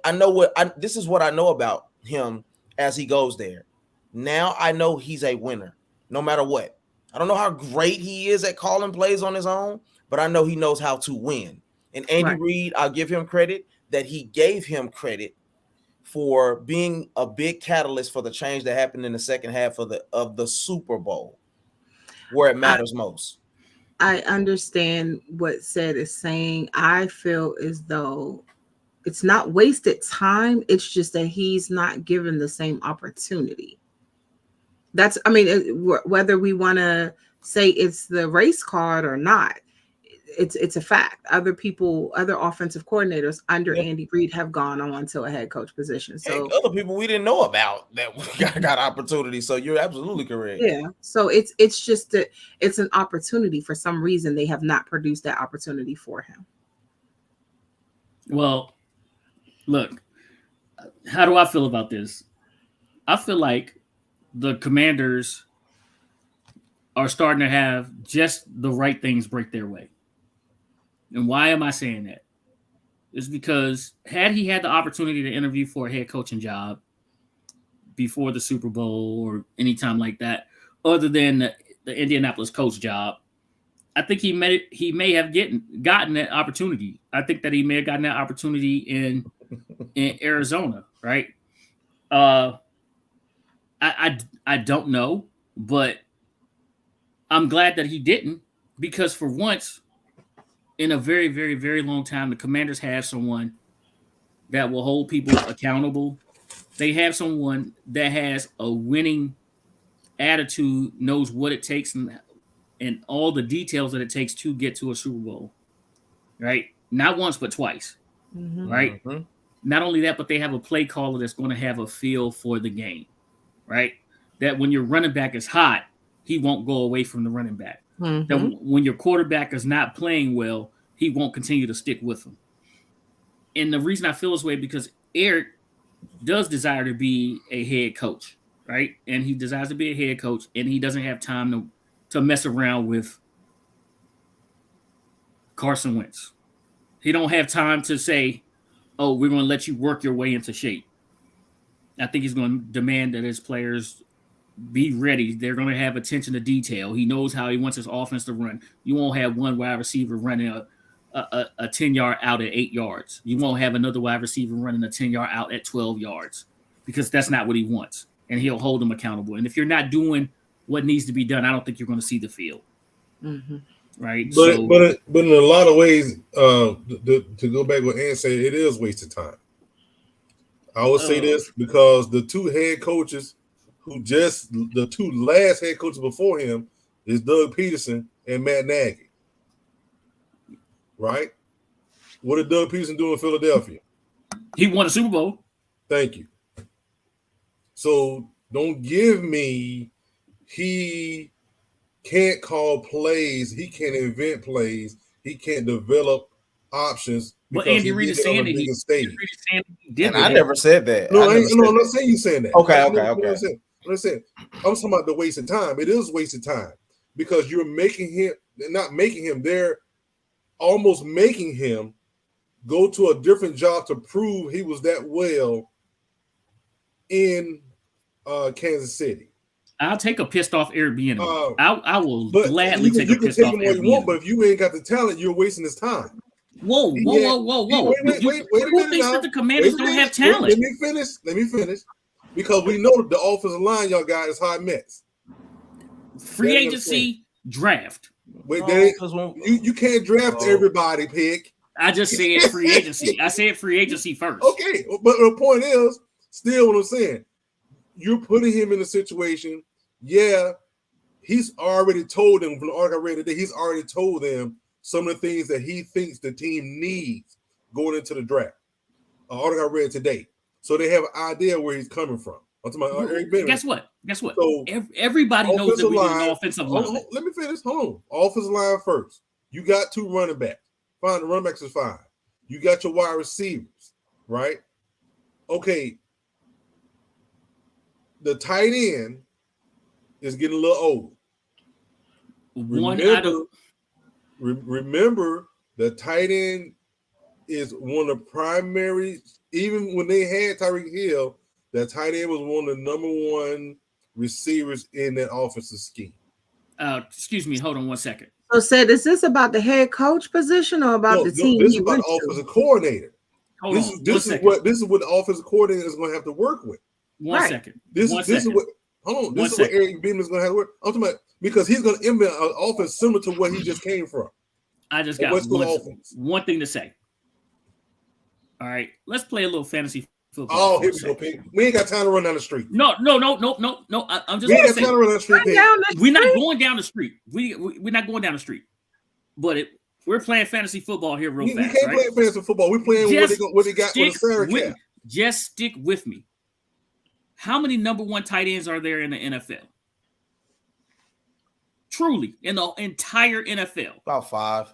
this is what I know about him as he goes there. Now I know he's a winner, no matter what. I don't know how great he is at calling plays on his own, but I know he knows how to win. And Andy Reid, I'll give him credit that he gave him credit for being a big catalyst for the change that happened in the second half of the Super Bowl, where it matters most. I understand what Sid is saying. I feel as though it's not wasted time. It's just that he's not given the same opportunity. That's, I mean, whether we want to say it's the race card or not, it's a fact. Other people, other offensive coordinators under Andy Reid have gone on to a head coach position. So other people we didn't know about that got opportunities. So you're absolutely correct. Yeah. So it's just that it's an opportunity. For some reason, they have not produced that opportunity for him. Well, look, how do I feel about this? I feel like the Commanders are starting to have just the right things break their way. And why am I saying that? It's because had he had the opportunity to interview for a head coaching job before the Super Bowl or any time like that, other than the Indianapolis coach job, I think he may have gotten that opportunity. I think that he may have gotten that opportunity in Arizona, right? I don't know, but I'm glad that he didn't, because for once in a very, very, very long time, the Commanders have someone that will hold people accountable. They have someone that has a winning attitude, knows what it takes and all the details that it takes to get to a Super Bowl, right? Not once, but twice, right? Mm-hmm. Not only that, but they have a play caller that's going to have a feel for the game, right? That when your running back is hot, he won't go away from the running back. Mm-hmm. That when your quarterback is not playing well, he won't continue to stick with him. And the reason I feel this way, because Eric does desire to be a head coach, right? And he desires to be a head coach, and he doesn't have time to mess around with Carson Wentz. He don't have time to say, oh, we're going to let you work your way into shape. I think he's going to demand that his players be ready. They're going to have attention to detail. He knows how he wants his offense to run. You won't have one wide receiver running a 10-yard out at 8 yards. You won't have another wide receiver running a 10-yard out at 12 yards, because that's not what he wants. And he'll hold them accountable. And if you're not doing what needs to be done, I don't think you're going to see the field. Mm-hmm. Right. But in a lot of ways, to go back what Ann said, it is wasted time. I would say this because the two head coaches the two last head coaches before him is Doug Peterson and Matt Nagy. Right? What did Doug Peterson do in Philadelphia? He won a Super Bowl. Thank you. So don't give me he can't call plays. He can't invent plays. He can't develop options. But Andy Reid is saying that he did. I never said that. No, I'm not saying you saying that. Okay. I'm talking about the wasted time. It is wasted time because you're they're almost making him go to a different job to prove he was that well in Kansas City. I'll take a pissed off Eric Bieniemy. I will gladly take a pissed off Eric Bieniemy. But if you ain't got the talent, you're wasting his time. Whoa. Wait a minute. Who thinks that the Commanders don't have talent? Let me finish. Because we know that the offensive line y'all got is high mix. Free agency, draft. You can't draft everybody, Pig. I just said free agency. I said free agency first. Okay, but the point is, still what I'm saying, you're putting him in a situation. Yeah, he's already told them from the article I read today. He's already told them some of the things that he thinks the team needs going into the draft. Article I read today. So they have an idea where he's coming from. I'm talking about Eric Bieniemy. Guess what? So everybody knows that we need an offensive line. Let me finish. Hold on. Offensive line first. You got two running backs. Fine. The running backs is fine. You got your wide receivers, right? Okay. The tight end is getting a little old. Remember, the tight end is one of the primary. Even when they had Tyreek Hill, that tight end was one of the number one receivers in that offensive scheme. Excuse me, hold on 1 second. So, is this about the head coach position or about the team? This is about the offensive coordinator. This is what the offensive coordinator is going to have to work with. One second. This is what Eric Bieniemy is going to have to work. I'm talking about because he's going to implement an offense similar to what he just came from. I just got one thing to say. All right, let's play a little fantasy football. Oh, for here a we go, second. Pig. We ain't got time to run down the street. No. I'm just We ain't gonna got say time to run down the street, Pig. Down the we're not street? going down the street. We're not going down the street. But we're playing fantasy football here real We fast, can't right? play fantasy football. We're playing what they got with the salary cap. Just stick with me. How many number one tight ends are there in the NFL? Truly, in the entire NFL. About 5.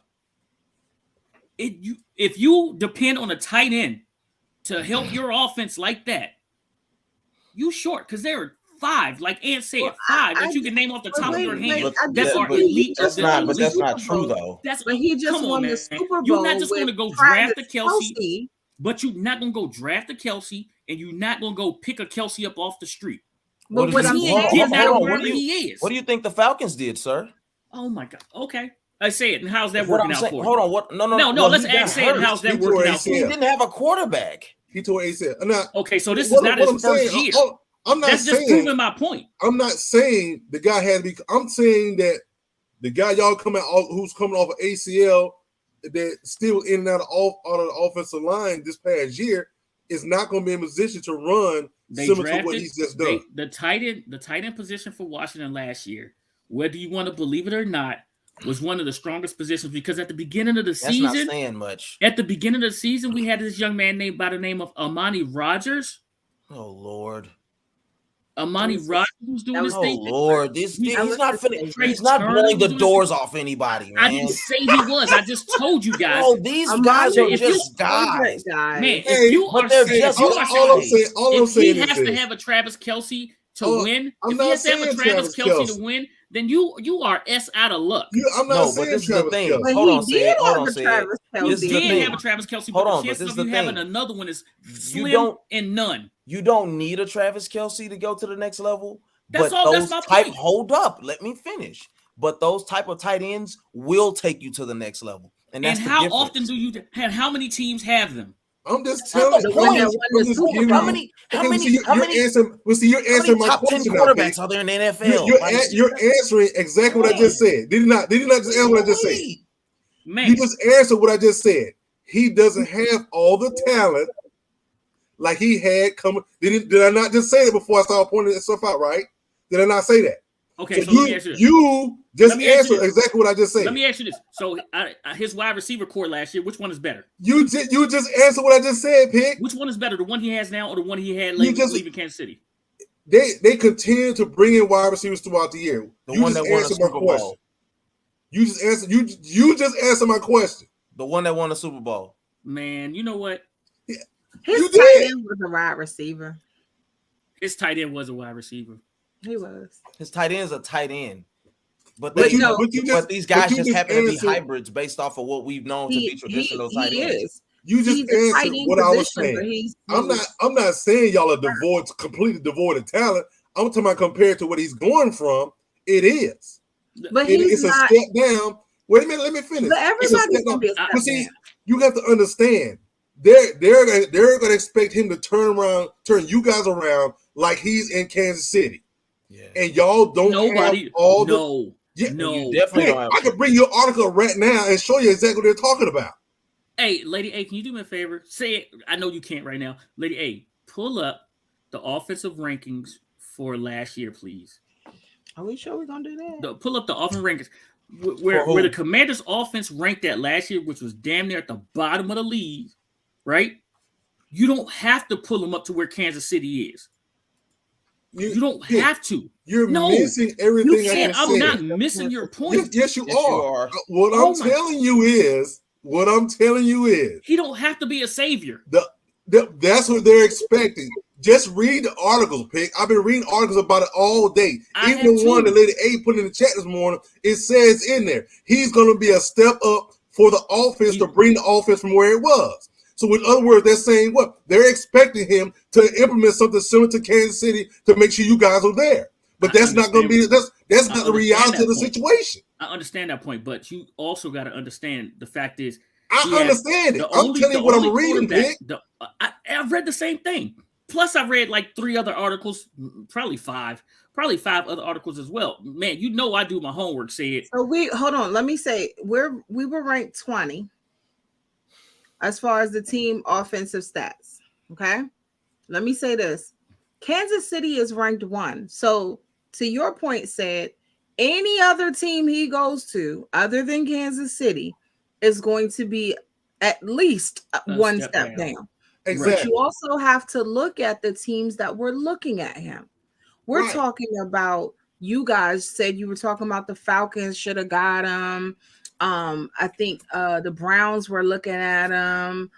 If you depend on a tight end to help your offense like that, you short because there are 5, like Ant said, 5 that you can name off the top of your hand that are elite. That's not true though. But he just won the Super Bowl. You're not just going to go draft a Kelsey, but you're not going to go draft a Kelsey, and you're not going to go pick a Kelsey up off the street. But what I'm He you think the Falcons did, sir? Oh my God. Okay. I say it. And how's that working out for you? Hold on. What? No. Let's ask Say it. How's that working out for you? He didn't have a quarterback. He tore ACL. Okay, so this is not his first year. That's just proving my point. I'm not saying the guy had to be. I'm saying that the guy y'all who's coming off of ACL that still in and out of the offensive line this past year is not going to be in position to run similar to what he's just done. The tight end position for Washington last year, whether you want to believe it or not, was one of the strongest positions because at the beginning of the season, that's not saying much. At the beginning of the season, we had this young man named by the name of Amani Rodgers. Oh Lord. Amani Rodgers was doing this thing. Oh Lord, he's not finished. He's not blowing the doors off anybody, man. I didn't say he was. I just told you guys. Oh, these guys are just guys. Man, if you are saying, if he has to have a Travis Kelce to win, if he has to have a Travis Kelce to win, then you are out of luck. I'm not saying this is the thing. But Hold on, he did have a Travis Kelce. He did have a Travis Kelce, but the chances of you having another one is slim and none. You don't need a Travis Kelce to go to the next level. That's my point. Hold up, let me finish. But those type of tight ends will take you to the next level. And that's how often do you and how many teams have them? I'm just telling you. How many you're answering my top 10 question. Quarterbacks are there in the NFL? You're answering exactly what I just said. Did you not just answer what I just said? Man. You just answered what I just said. He doesn't have all the talent like he had coming. Did I not just say it before I started pointing that stuff out, right? Did I not say that? Okay, so let me ask you this. You just answered exactly what I just said. Let me ask you this. So his wide receiver core last year, which one is better? You just answered what I just said, Pig. Which one is better, the one he has now or the one he had leaving Kansas City? They continue to bring in wide receivers throughout the year. You just answered my question. You just answered my question. The one that won the Super Bowl. Man, you know what? His tight end was a wide receiver. His tight end was a wide receiver. He was. His tight end is a tight end. But these guys just happen to be hybrids based off of what we've known to be traditional tight ends. You just answered what I was saying. I'm not saying y'all are completely devoid of talent. I'm talking about compared to what he's going from. It is. But it's a step down. Wait a minute, let me finish. But everybody's gonna be a step down. See, you have to understand. They're gonna expect him to turn you guys around like he's in Kansas City. Yeah. And y'all don't have all no. You definitely don't have I can bring you an article right now and show you exactly what they're talking about. Hey, Lady A, can you do me a favor? Say it. I know you can't right now. Lady A, pull up the offensive rankings for last year, please. Are we sure we're gonna do that? Pull up the offensive rankings where the Commanders' offense ranked at last year, which was damn near at the bottom of the league, right? You don't have to pull them up to where Kansas City is. You don't have to. You're missing everything I just said. I'm not missing your point. Yes, you are. What I'm telling you is he don't have to be a savior. That's what they're expecting. Just read the articles, Pick. I've been reading articles about it all day. Even the one that Lady A put in the chat this morning, it says in there, he's going to be a step up for the offense to bring the offense from where it was. So in other words, they're saying what? They're expecting him to implement something similar to Kansas City to make sure you guys are there. But that's not going to be that's not the reality of the situation. I understand that point, but you also got to understand the fact is I understand it. I'm telling you what I'm reading, Pick. I've read the same thing. Plus, I've read like 3 other articles, probably 5 other articles as well. Man, you know I do my homework. Say it. So hold on. Let me say we were ranked 20. as far as the team offensive stats. Okay. Let me say this. Kansas City is ranked 1. So to your point, said any other team he goes to other than Kansas City is going to be at least one step down. Exactly. But you also have to look at the teams that were looking at him. We're talking about, you guys said you were talking about the Falcons should have got him. I think the Browns were looking at him.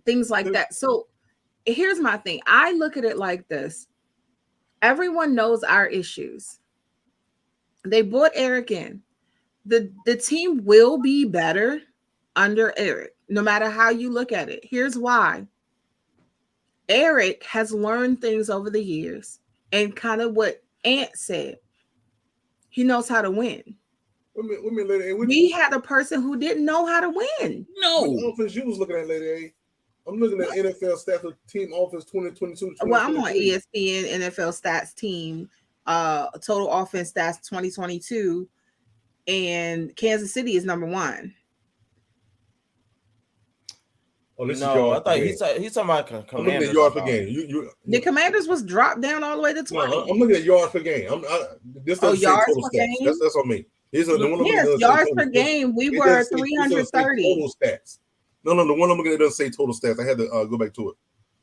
Things like that. So here's my thing. I look at it like this. Everyone knows our issues. They brought Eric in. The team will be better under Eric, no matter how you look at it. Here's why. Eric has learned things over the years, and kind of what Ant said, he knows how to win. We had a person who didn't know how to win. No. What offense you was looking at, Lady A? I'm looking at NFL stats of team offense 2022. Well, I'm on ESPN NFL stats team, total offense stats 2022, and Kansas City is number 1. Oh, no, I thought he's talking about Commanders. I'm looking at yards per game. The Commanders was dropped down all the way to 20. No, I'm looking at yards per game. This doesn't say total stats. That's on me. Yards per game. We were 330. Total stats. No, the one I'm looking at doesn't say total stats. I had to go back to it.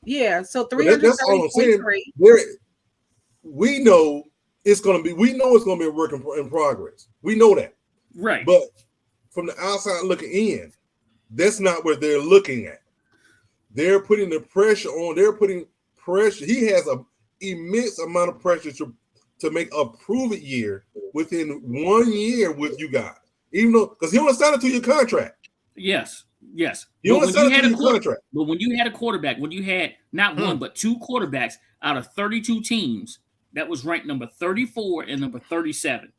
Yeah, so 330. That's all I'm saying. We know it's going to be. We know it's going to be a work in progress. We know that. Right. But from the outside looking in, that's not what they're looking at. They're putting the pressure on. They're putting pressure. He has an immense amount of pressure to make a prove-it year within 1 year with you guys. Even though, because he only signed a 2-year contract. Yes. You only signed a 2-year contract. But when you had a quarterback, when you had not one, but 2 quarterbacks out of 32 teams, that was ranked number 34 and number 37.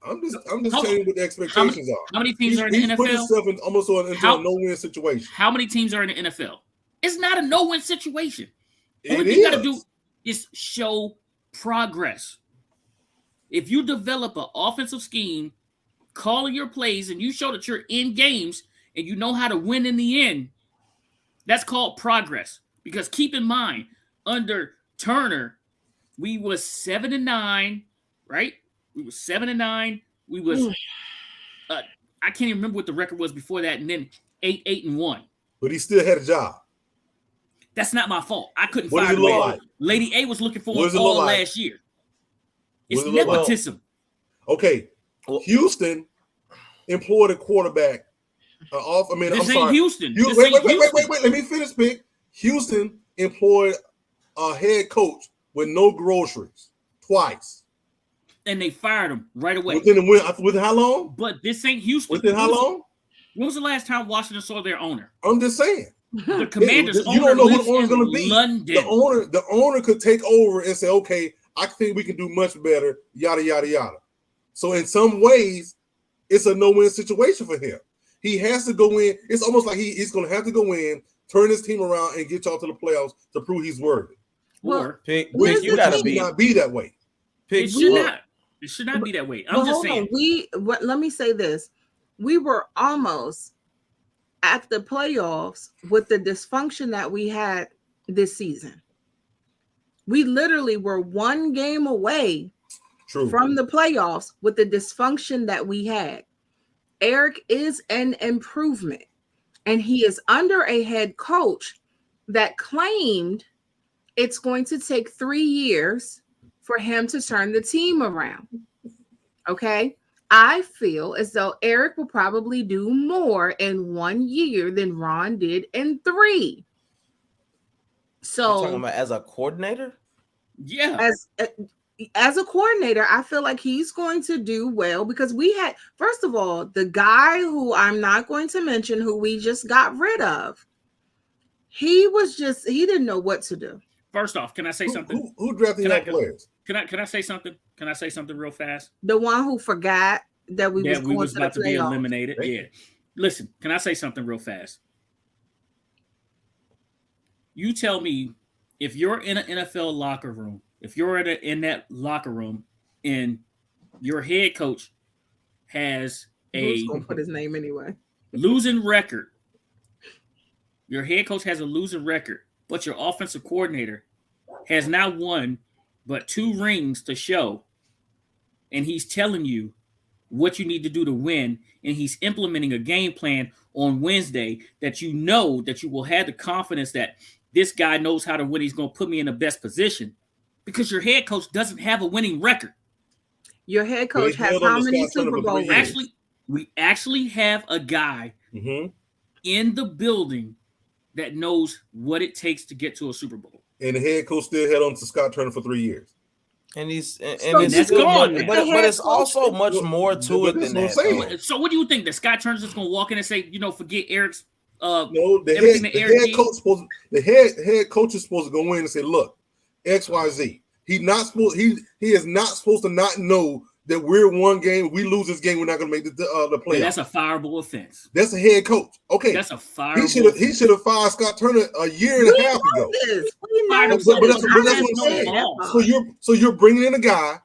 I'm just telling you what the expectations are. How many teams are in the NFL? He's putting himself almost into a no-win situation. How many teams are in the NFL? It's not a no-win situation. All you got to do is show progress. If you develop an offensive scheme, calling your plays, and you show that you're in games and you know how to win in the end, that's called progress. Because keep in mind, under Turner, we was 7-9, right? We were 7-9. We was I can't even remember what the record was before that, and then 8-1. But he still had a job. That's not my fault. I couldn't fire the man. Like? Lady A was looking for him all last year. It's nepotism. Okay, Houston employed a quarterback. This ain't Houston. Wait. Let me finish, Pick. Houston employed a head coach with no groceries twice. And they fired him right away. Within how long? But this ain't Houston. Within how long? When was the last time Washington saw their owner? I'm just saying. The Commanders' you don't know who the owner's going to be. London. The owner could take over and say, okay, I think we can do much better, yada, yada, yada. So in some ways, it's a no-win situation for him. He has to go in. It's almost like he's going to have to go in, turn his team around, and get y'all to the playoffs to prove he's worthy. Or you got to not be that way. It should not be that way. I'm just saying. Let me say this. We were almost at the playoffs with the dysfunction that we had this season. We literally were 1 game away from the playoffs with the dysfunction that we had. Eric is an improvement, and he is under a head coach that claimed it's going to take 3 years for him to turn the team around. Okay. I feel as though Eric will probably do more in 1 year than Ron did in 3. So you're talking about as a coordinator? Yeah. As a coordinator, I feel like he's going to do well because we had, first of all, the guy who I'm not going to mention, who we just got rid of, he didn't know what to do. First off, can I say something? Who drafted your players? Can I say something? Can I say something real fast? The one who forgot that we was about to be eliminated. Yeah. Listen, can I say something real fast? You tell me if you're in an NFL locker room, if you're in that locker room and your head coach has Who's gonna put his name anyway? losing record Your head coach has a losing record, but your offensive coordinator has now won but 2 rings to show, and he's telling you what you need to do to win, and he's implementing a game plan on Wednesday that you know that you will have the confidence that this guy knows how to win. He's going to put me in the best position because your head coach doesn't have a winning record. Your head coach has how many Super Bowl rings? We actually have a guy in the building that knows what it takes to get to a Super Bowl. And the head coach still held on to Scott Turner for 3 years. And he's that's gone. But it's also much more to it than that. So what do you think? That Scott Turner's just going to walk in and say, forget Eric's no, the head coach is supposed to go in and say, look, XYZ. He is not supposed to not know that we're one game. We lose this game, we're not going to make the playoffs. That's a fireable offense. That's a head coach. Okay, that's a fireable. He should have fired Scott Turner a year and a half ago. So you're bringing in a guy.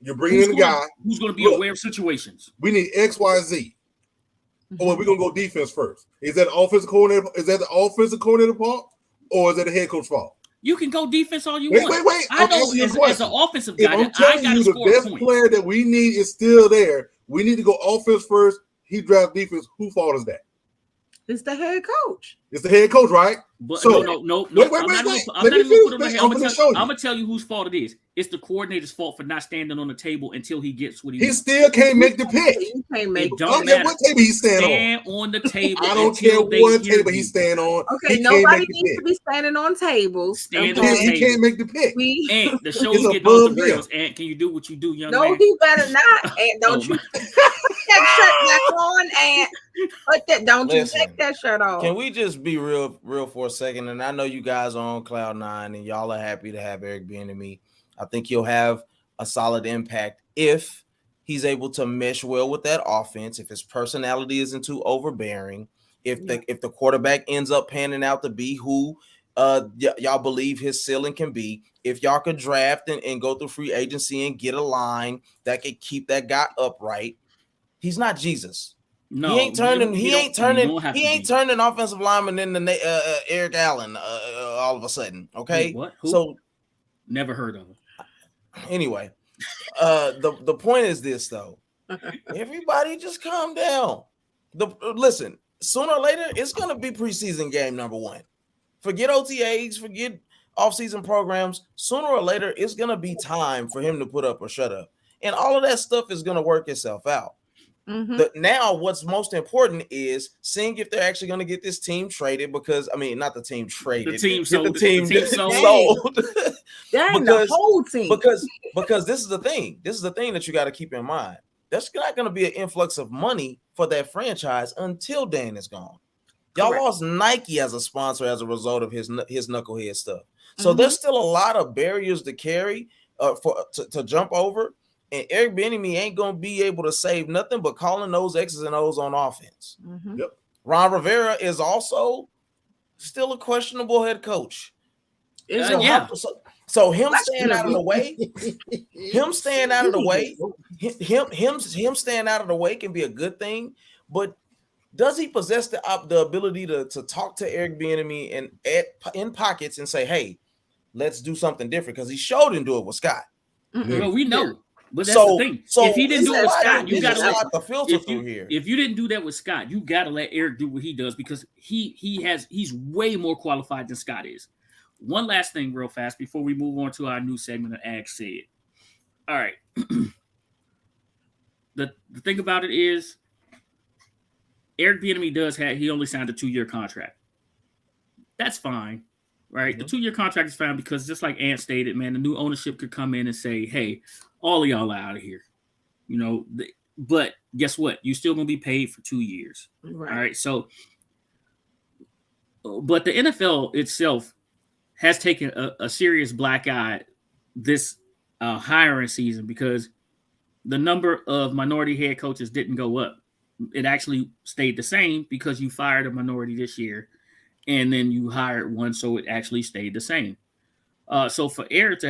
Who's going to be aware of situations. We need XYZ. Or we're going to go defense first. Is that offensive coordinator? Is that the offensive coordinator fault, or is that the head coach fault? You can go defense all you want. Wait. I know as an offensive guy, I'm telling you the best player that we need is still there. We need to go offense first. He drafts defense. Who fault is that? It's the head coach. It's the head coach, right? But so, no. Wait. I'm not even put on the head. I'm gonna tell you whose fault it is. It's the coordinator's fault for not standing on the table until he gets what he wants. He still can't make the pick. He can't make it. Don't matter what table he's standing on the table. I don't care what table he's standing on. Okay, nobody needs to be standing on tables. Stand on the table. He can't make the pick. And the show's getting off the rails. And can you do what you do, young man? No, he better not. And don't you put that shirt back on and put that. Don't you take that shirt off? Can we just be real for a second? And I know you guys are on cloud 9 and y'all are happy to have Eric Bieniemy. I think he'll have a solid impact if he's able to mesh well with that offense, if his personality isn't too overbearing, if the quarterback ends up panning out to be who y'all believe his ceiling can be, if y'all could draft and go through free agency and get a line that could keep that guy upright. He's not Jesus. No, he ain't turning offensive lineman into Eric Allen all of a sudden. Okay, wait, what? Who? So never heard of him. Anyway, the point is this though. Everybody just calm down. Listen, sooner or later, it's gonna be preseason game number 1. Forget OTAs, forget off-season programs. Sooner or later, it's gonna be time for him to put up or shut up. And all of that stuff is gonna work itself out. Now, what's most important is seeing if they're actually going to get this team traded. Because not the team traded, the team sold. The team sold. Dang, the whole team. Because this is the thing. This is the thing that you got to keep in mind. There's not going to be an influx of money for that franchise until Dan is gone. Y'all lost Nike as a sponsor as a result of his knucklehead stuff. So there's still a lot of barriers to carry to jump over. And Eric Bieniemy ain't going to be able to save nothing but calling those X's and O's on offense. Yep. Ron Rivera is also still a questionable head coach. So him staying out of the way, him staying out of the way can be a good thing. But does he possess the ability to talk to Eric Bieniemy and in pockets and say, hey, let's do something different? Because he showed him do it with Scott. Well, we know. But that's the thing. So if he didn't do it with Scott, you got to let the filter through here. If you didn't do that with Scott, you got to let Eric do what he does because he's way more qualified than Scott is. One last thing real fast before we move on to our new segment of Ag Said. All right. The thing about it is Eric Bieniemy he only signed a 2-year contract. That's fine. Right. The 2-year contract is fine because just like Ant stated, man, the new ownership could come in and say, hey, all of y'all are out of here. But guess what? You're still going to be paid for 2 years. Right. All right. So, but the NFL itself has taken a serious black eye this hiring season because the number of minority head coaches didn't go up. It actually stayed the same because you fired a minority this year. And then you hired one, so it actually stayed the same. So for Eric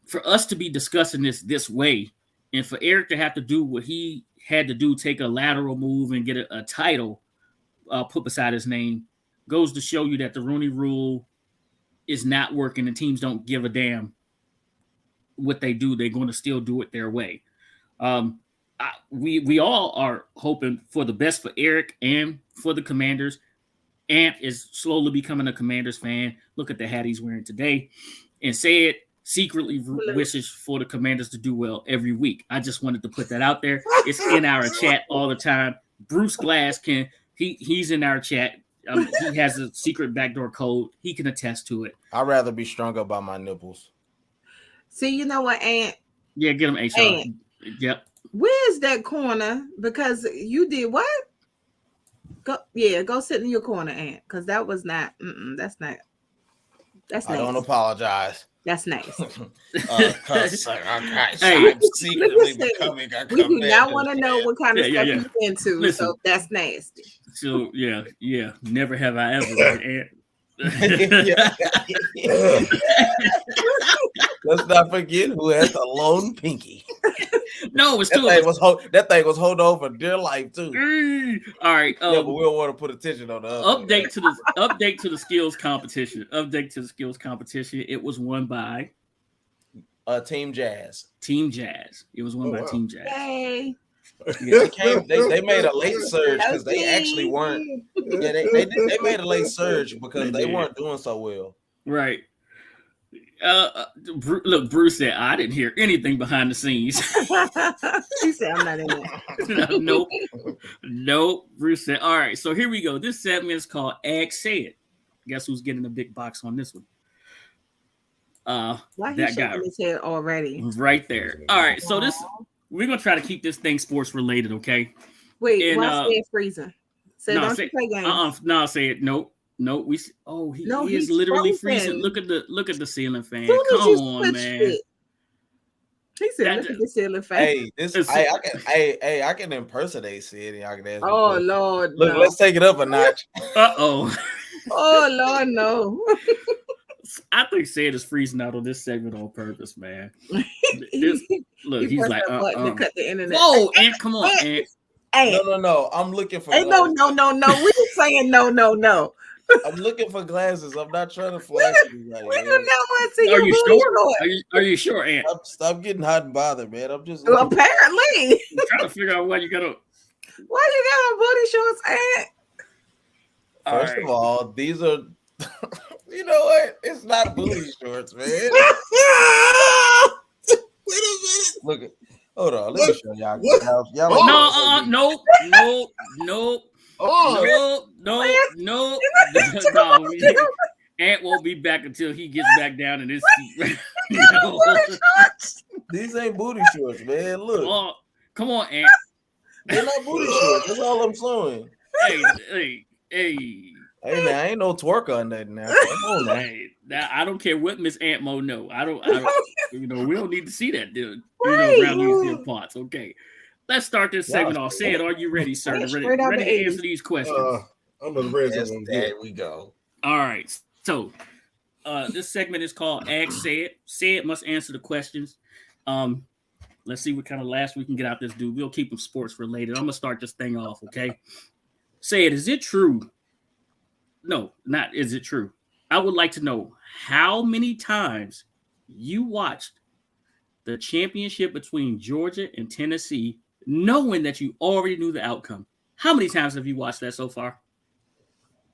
for us to be discussing this way, and for Eric to have to do what he had to do, take a lateral move and get a title put beside his name, goes to show you that the Rooney Rule is not working, and teams don't give a damn what they do. They're going to still do it their way. We all are hoping for the best for Eric and for the Commanders. Ant is slowly becoming a Commanders fan. Look at the hat he's wearing today. And Said secretly wishes for the Commanders to do well every week. I just wanted to put that out there. It's in our chat all the time. Bruce Glass he's in our chat. He has a secret backdoor code. He can attest to it. I'd rather be strung up by my nipples. See, you know what, Ant? Yeah, get him HR. Ant. Yep. Where's that corner? Because you did what? Go sit in your corner, Ant. Because that was not. That's not. That's nice. I don't apologize. That's nice. I'm secretly becoming a We do not want to Commanders know fan. what kind of stuff you're into. Listen. So that's nasty. So yeah. Never have I ever. Right, Let's not forget who has the lone pinky. No, it's That too. thing was holding on for dear life too. All right. Yeah, but we don't want to put attention on the other Update to the skills competition. It was won by Team Jazz. It was won by wow. Team Jazz. Yay. They made a late surge because they actually weren't. Yeah, they made a late surge because they weren't doing so well. Right. Look, Bruce said I didn't hear anything behind the scenes. She said I'm not in there. Nope. Bruce said, all right, so here we go. This segment is called Ask Said. Guess who's getting a big box on this one? Why he that guy shaking his head already? right there. All right, so we're gonna try to keep this thing sports related, okay? Wait, And, why say freezing? Say no, don't say- you play games? No, say it. Nope. He He's is literally frozen. freezing. Look at the ceiling fan. Soon as Come you on, switched man. it. He said, "Look at the ceiling fan." Hey, I can impersonate Sid. I can ask. Oh Lord, Look, no. let's take it up a notch. Uh-oh. Oh Lord, no. I think Sid is freezing out on this segment on purpose, man. Look, He he's pressed like, that button to cut the internet. Whoa, Ant, come on, Ant. Hey, No. I'm looking for. hey, no. We saying no. I'm looking for glasses. I'm not trying to flash you. Right, We do man. not want to see Are your you booty sure? shorts. Are you sure, Ant? Stop getting hot and bothered, man. I'm just. Well, looking- apparently, I'm trying to figure out why you gotta. why you got on booty shorts, Ant? First of all, these are. You know what? It's not booty shorts, man. Wait a minute. Look, hold on. Let me show y'all. What? Y'all No, Ant won't be back until he gets back down in his seat. No. These ain't booty shorts, man. Look, Come on, Ant. they're not booty shorts. That's all I'm showing. Hey. Hey, man, I ain't no twerk on that now. Come on, man. Hey, now I don't care what Miss Aunt Mo know. I don't. We don't need to see that, dude. Right. Around these parts. Okay, let's start this segment off. Say it. Are you ready, sir? Yeah, straight out Ready the to 80s. answer these questions? I'm as ready as Yes, I'm there we go. All right. So, this segment is called Ask Said. Said must answer the questions. Let's see what kind of laughs we can get out this dude. We'll keep them sports related. I'm gonna start this thing off. Okay. Said, is it true? No, not is it true. I would like to know how many times you watched the championship between Georgia and Tennessee, knowing that you already knew the outcome. How many times have you watched that so far?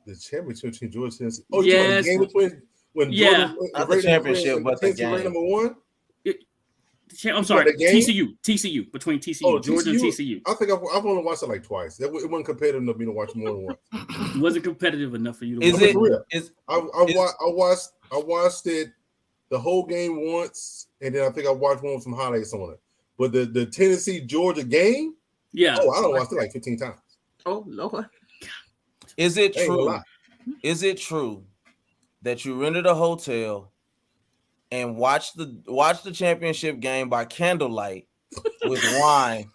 The championship between Georgia and Tennessee. Oh, Yes. you talking the game between when Yeah. Georgia Not the championship, but the Tennessee ranked game. number one? I'm sorry, the game? TCU, between TCU, Oh, Georgia and TCU. I think I've only watched it like twice. It wasn't competitive enough for me to watch more than once. Wasn't competitive enough for you to Is watch. it? For real. Is I watched it the whole game once, and then I think I watched one with some highlights on it. But the Tennessee Georgia game, Yeah. I don't watch it like 15 times. Oh Lord. Is it Ain't gonna true? lie. Is it true that you rented a hotel and watched the championship game by candlelight with wine,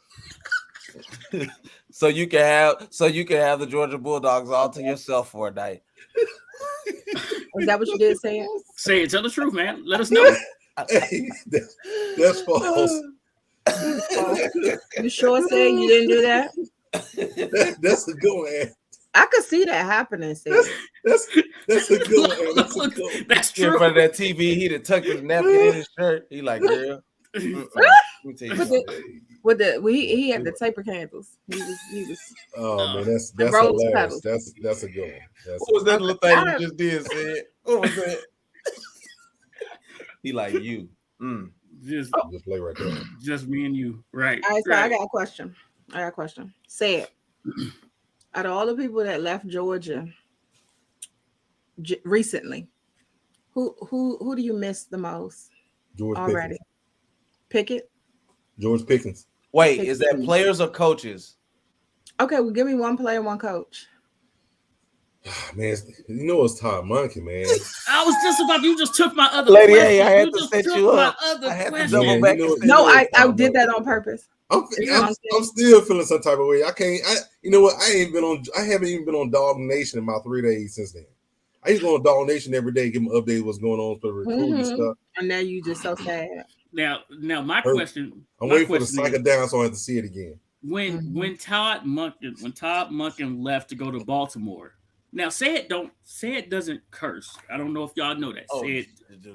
so you can have the Georgia Bulldogs all to yourself for a night? Is that what you did, say it? Say it. Tell the truth, man. Let us know. Hey, that's false. You sure say you didn't do that? That's a good one. I could see that happening. Sid. That's a good one. That's a Look, good one. that's In true. front of that TV, he'd have tucked his napkin in his shirt. He like, girl. Let me tell you With something. With he had the taper candles. He was. Oh man, that's rose hilarious. petals. That's a good one. What was that little thing you just did, Sid? What was that? He like you. Just play right there. Just me and you, right? All right, so right. I got a question. Say it. Out of all the people that left Georgia recently, who do you miss the most? George already. Pickett. George Pickens. Wait, is that players or coaches? Okay, well, give me one player, one coach. Man, you know it's Todd Monkey, man. I was just about. You just took my other Lady, question. hey, I had You to just set took you my up. other I had to question. double Man, back. you know- and say, No, know it's I Todd did that Monkey. on purpose. I'm still feeling some type of way. I can't. You know what? I haven't even been on Dog Nation in about 3 days since then. I used to go on Dog Nation every day, give them updates what's going on for the recruiting stuff. And now you just so sad. Now, my question. I'm my waiting for the question cycle down so I have to see it again. When Todd Monken left to go to Baltimore. Now, say it doesn't curse. I don't know if y'all know that.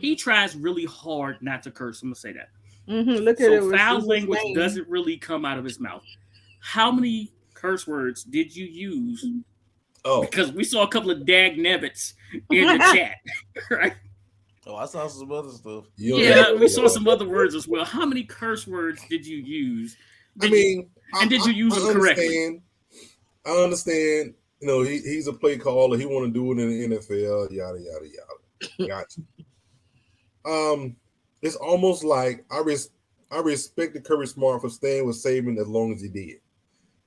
He tries really hard not to curse. I'm gonna say that. Look at So it. foul language doesn't really come out of his mouth. How many curse words did you use? Oh, because we saw a couple of dag nebbits in the chat, right? Oh, I saw some other stuff. Yeah, we saw some other words as well. How many curse words did you use? Did you use them correctly? I understand. You know, he's a play caller. He want to do it in the NFL. Yada yada yada. Gotcha. It's almost like I respected Kirby Smart for staying with Saban as long as he did.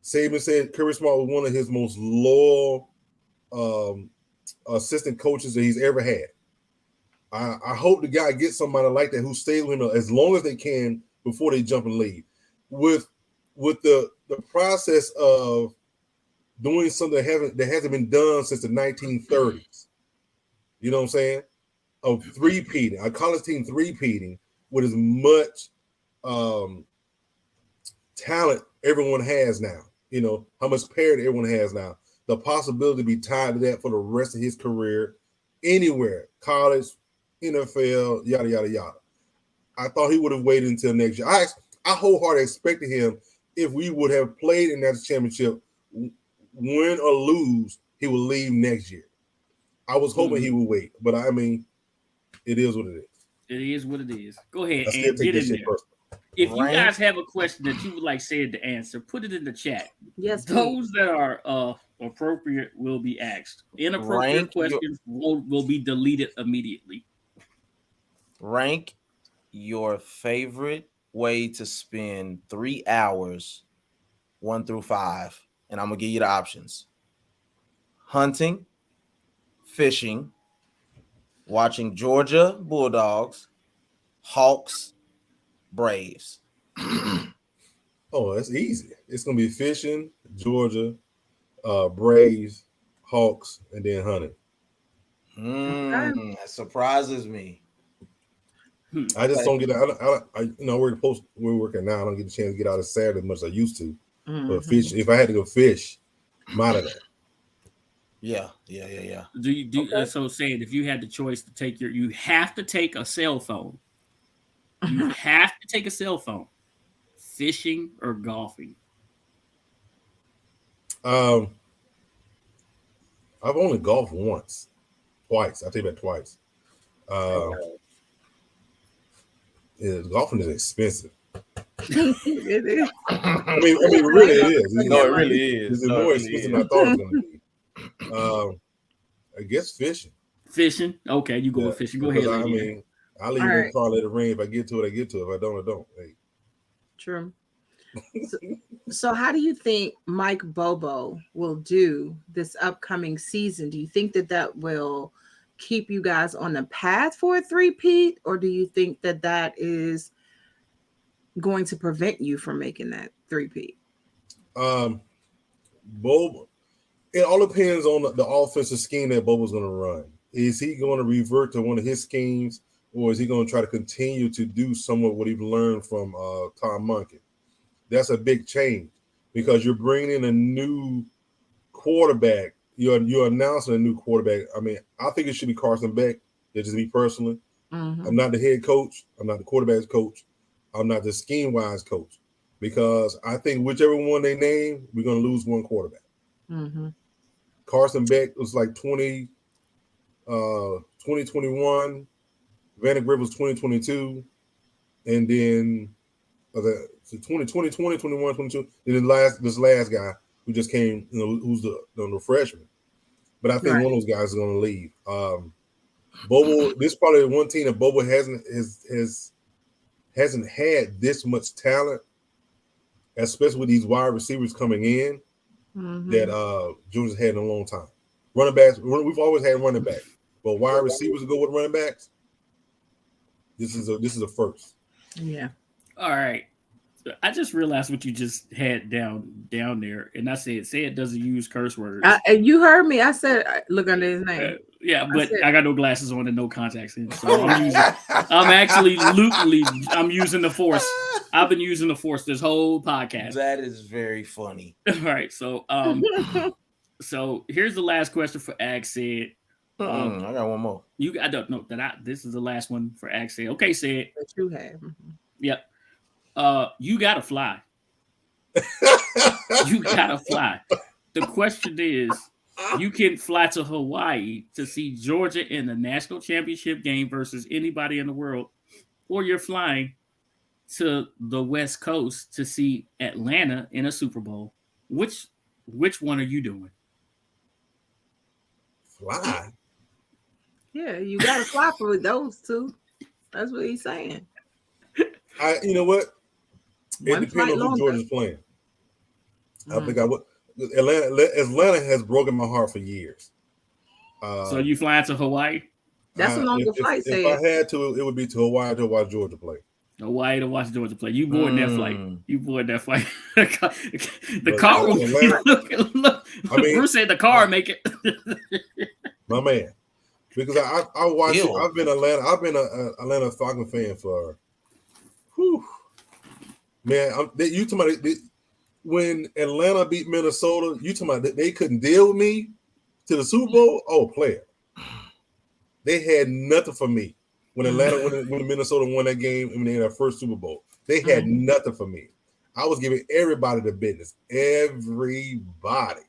Saban said Kirby Smart was one of his most loyal assistant coaches that he's ever had. I hope the guy gets somebody like that who stays with him as long as they can before they jump and leave. With the process of doing something that hasn't been done since the 1930s. You know what I'm saying? Of three-peating, a college team three-peating with as much talent everyone has now. You know, how much parity everyone has now. The possibility to be tied to that for the rest of his career, anywhere, college, NFL, yada, yada, yada. I thought he would have waited until next year. I wholeheartedly expected him, if we would have played in that championship, win or lose, he would leave next year. I was hoping he would wait, but I mean, it is what it is. It is what it is. Go ahead I and get in there. If you guys have a question that you would like Sid to answer, put it in the chat. Yes, those that are appropriate will be asked. Inappropriate questions will be deleted immediately. Rank your favorite way to spend 3 hours, 1 through 5, and I'm gonna give you the options: hunting, fishing, watching Georgia Bulldogs, Hawks, Braves. Oh, that's easy. It's gonna be fishing, Georgia, Braves, Hawks, and then hunting. That surprises me. I just don't get out. We're working now. I don't get a chance to get out of Saturday as much as I used to. But fish, if I had to go fish, I'm out of that. Yeah. Do you so saying if you had the choice to take you have to take a cell phone. You have to take a cell phone. Fishing or golfing? I've only golfed twice. I take that twice. Golfing is expensive. It is. I mean, really, it is. No, it really is. It's more expensive than I thought it was going to be. I guess fishing. Fishing? Okay, you go with fishing. Go ahead. I mean, I'll leave it probably let it rain. If I get to it, I get to it. If I don't, I don't. Hey. True. So how do you think Mike Bobo will do this upcoming season? Do you think that will keep you guys on the path for a three-peat, or do you think that is going to prevent you from making that three-peat? Bobo, it all depends on the offensive scheme that Bobo's going to run. Is he going to revert to one of his schemes, or is he going to try to continue to do somewhat what he's learned from Tom Monken? That's a big change because you're bringing in a new quarterback you're announcing a new quarterback. I mean, I think it should be Carson Beck. Just me personally. Mhm. I'm not the head coach. I'm not the quarterback's coach. I'm not the scheme wise coach, because I think whichever one they name, we're going to lose one quarterback. Mhm. Carson Beck was like 2021. Vandergriff was 2022. And then the 2020, 21, 22. And then this last guy who just came, who's the freshman. But I think Right. one of those guys is going to leave. Bobo, this is probably one team that Bobo hasn't had this much talent, especially with these wide receivers coming in, that Georgia's had in a long time. Running backs, we've always had running backs, but wide receivers go with running backs. This is a first. Yeah. All right. I just realized what you just had down there, and I said doesn't use curse words. You heard me. I said look under his name. Yeah, but I got no glasses on and no contacts in, so I'm actually I'm using the force. I've been using the force this whole podcast. That is very funny. All right, so so here's the last question for Sid. I got one more. I don't know that this is the last one for Sid. Okay, Sid. That you have. Yep. You gotta fly. You gotta fly. The question is, you can fly to Hawaii to see Georgia in the national championship game versus anybody in the world, or you're flying to the West Coast to see Atlanta in a Super Bowl. Which one are you doing? Fly. Yeah, you gotta fly for those two. That's what he's saying. You know what? It One depends on who longer. Georgia's playing. I think I would. Atlanta has broken my heart for years. So you flying to Hawaii? That's a longer flight. If I had to, it would be to Hawaii to watch Georgia play. Hawaii to watch Georgia play. You board that flight. You board that flight. The But car will look. I mean, Bruce said the car make it. My man, because I watch. Ew. I've been an Atlanta Falcon fan for. Man, you talking about when Atlanta beat Minnesota? You talking about they couldn't deal with me to the Super Bowl? Oh, player, they had nothing for me when when Minnesota won that game and they had their first Super Bowl. They had nothing for me. I was giving everybody the business, everybody.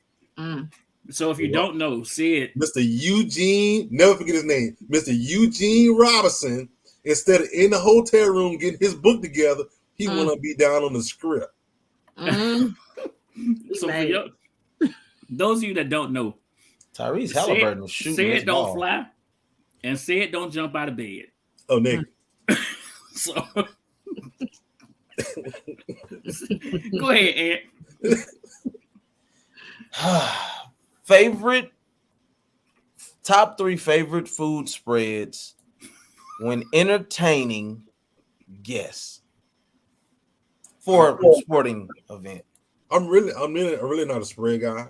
So if you don't know, Sid, Mr. Eugene, never forget his name, Mr. Eugene Robinson. Instead of in the hotel room getting his book together, he want to be down on the script. So for those of you that don't know, Tyrese Halliburton was shooting Sid his don't ball. fly, and Sid don't jump out of bed. Oh, nigga. So go ahead, Ant. Top 3 favorite food spreads when entertaining guests for a sporting event. I'm really not a spread guy.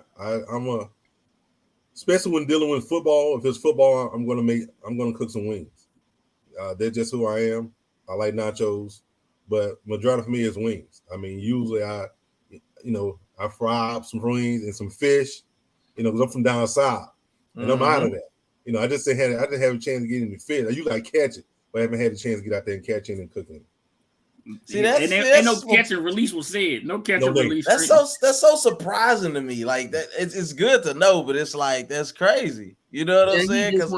Especially when dealing with football. If it's football, I'm gonna cook some wings. That's just who I am. I like nachos, but majority for me is wings. I mean, usually I fry up some wings and some fish, because I'm from down south and I'm out of that. I didn't have a chance to get any fish. I usually catch it, but I haven't had a chance to get out there and catch it and cook it. See, that's no catch and release was said. No catch and release. That's so surprising to me. Like that, it's good to know, but it's like that's crazy. You know what I'm saying? Because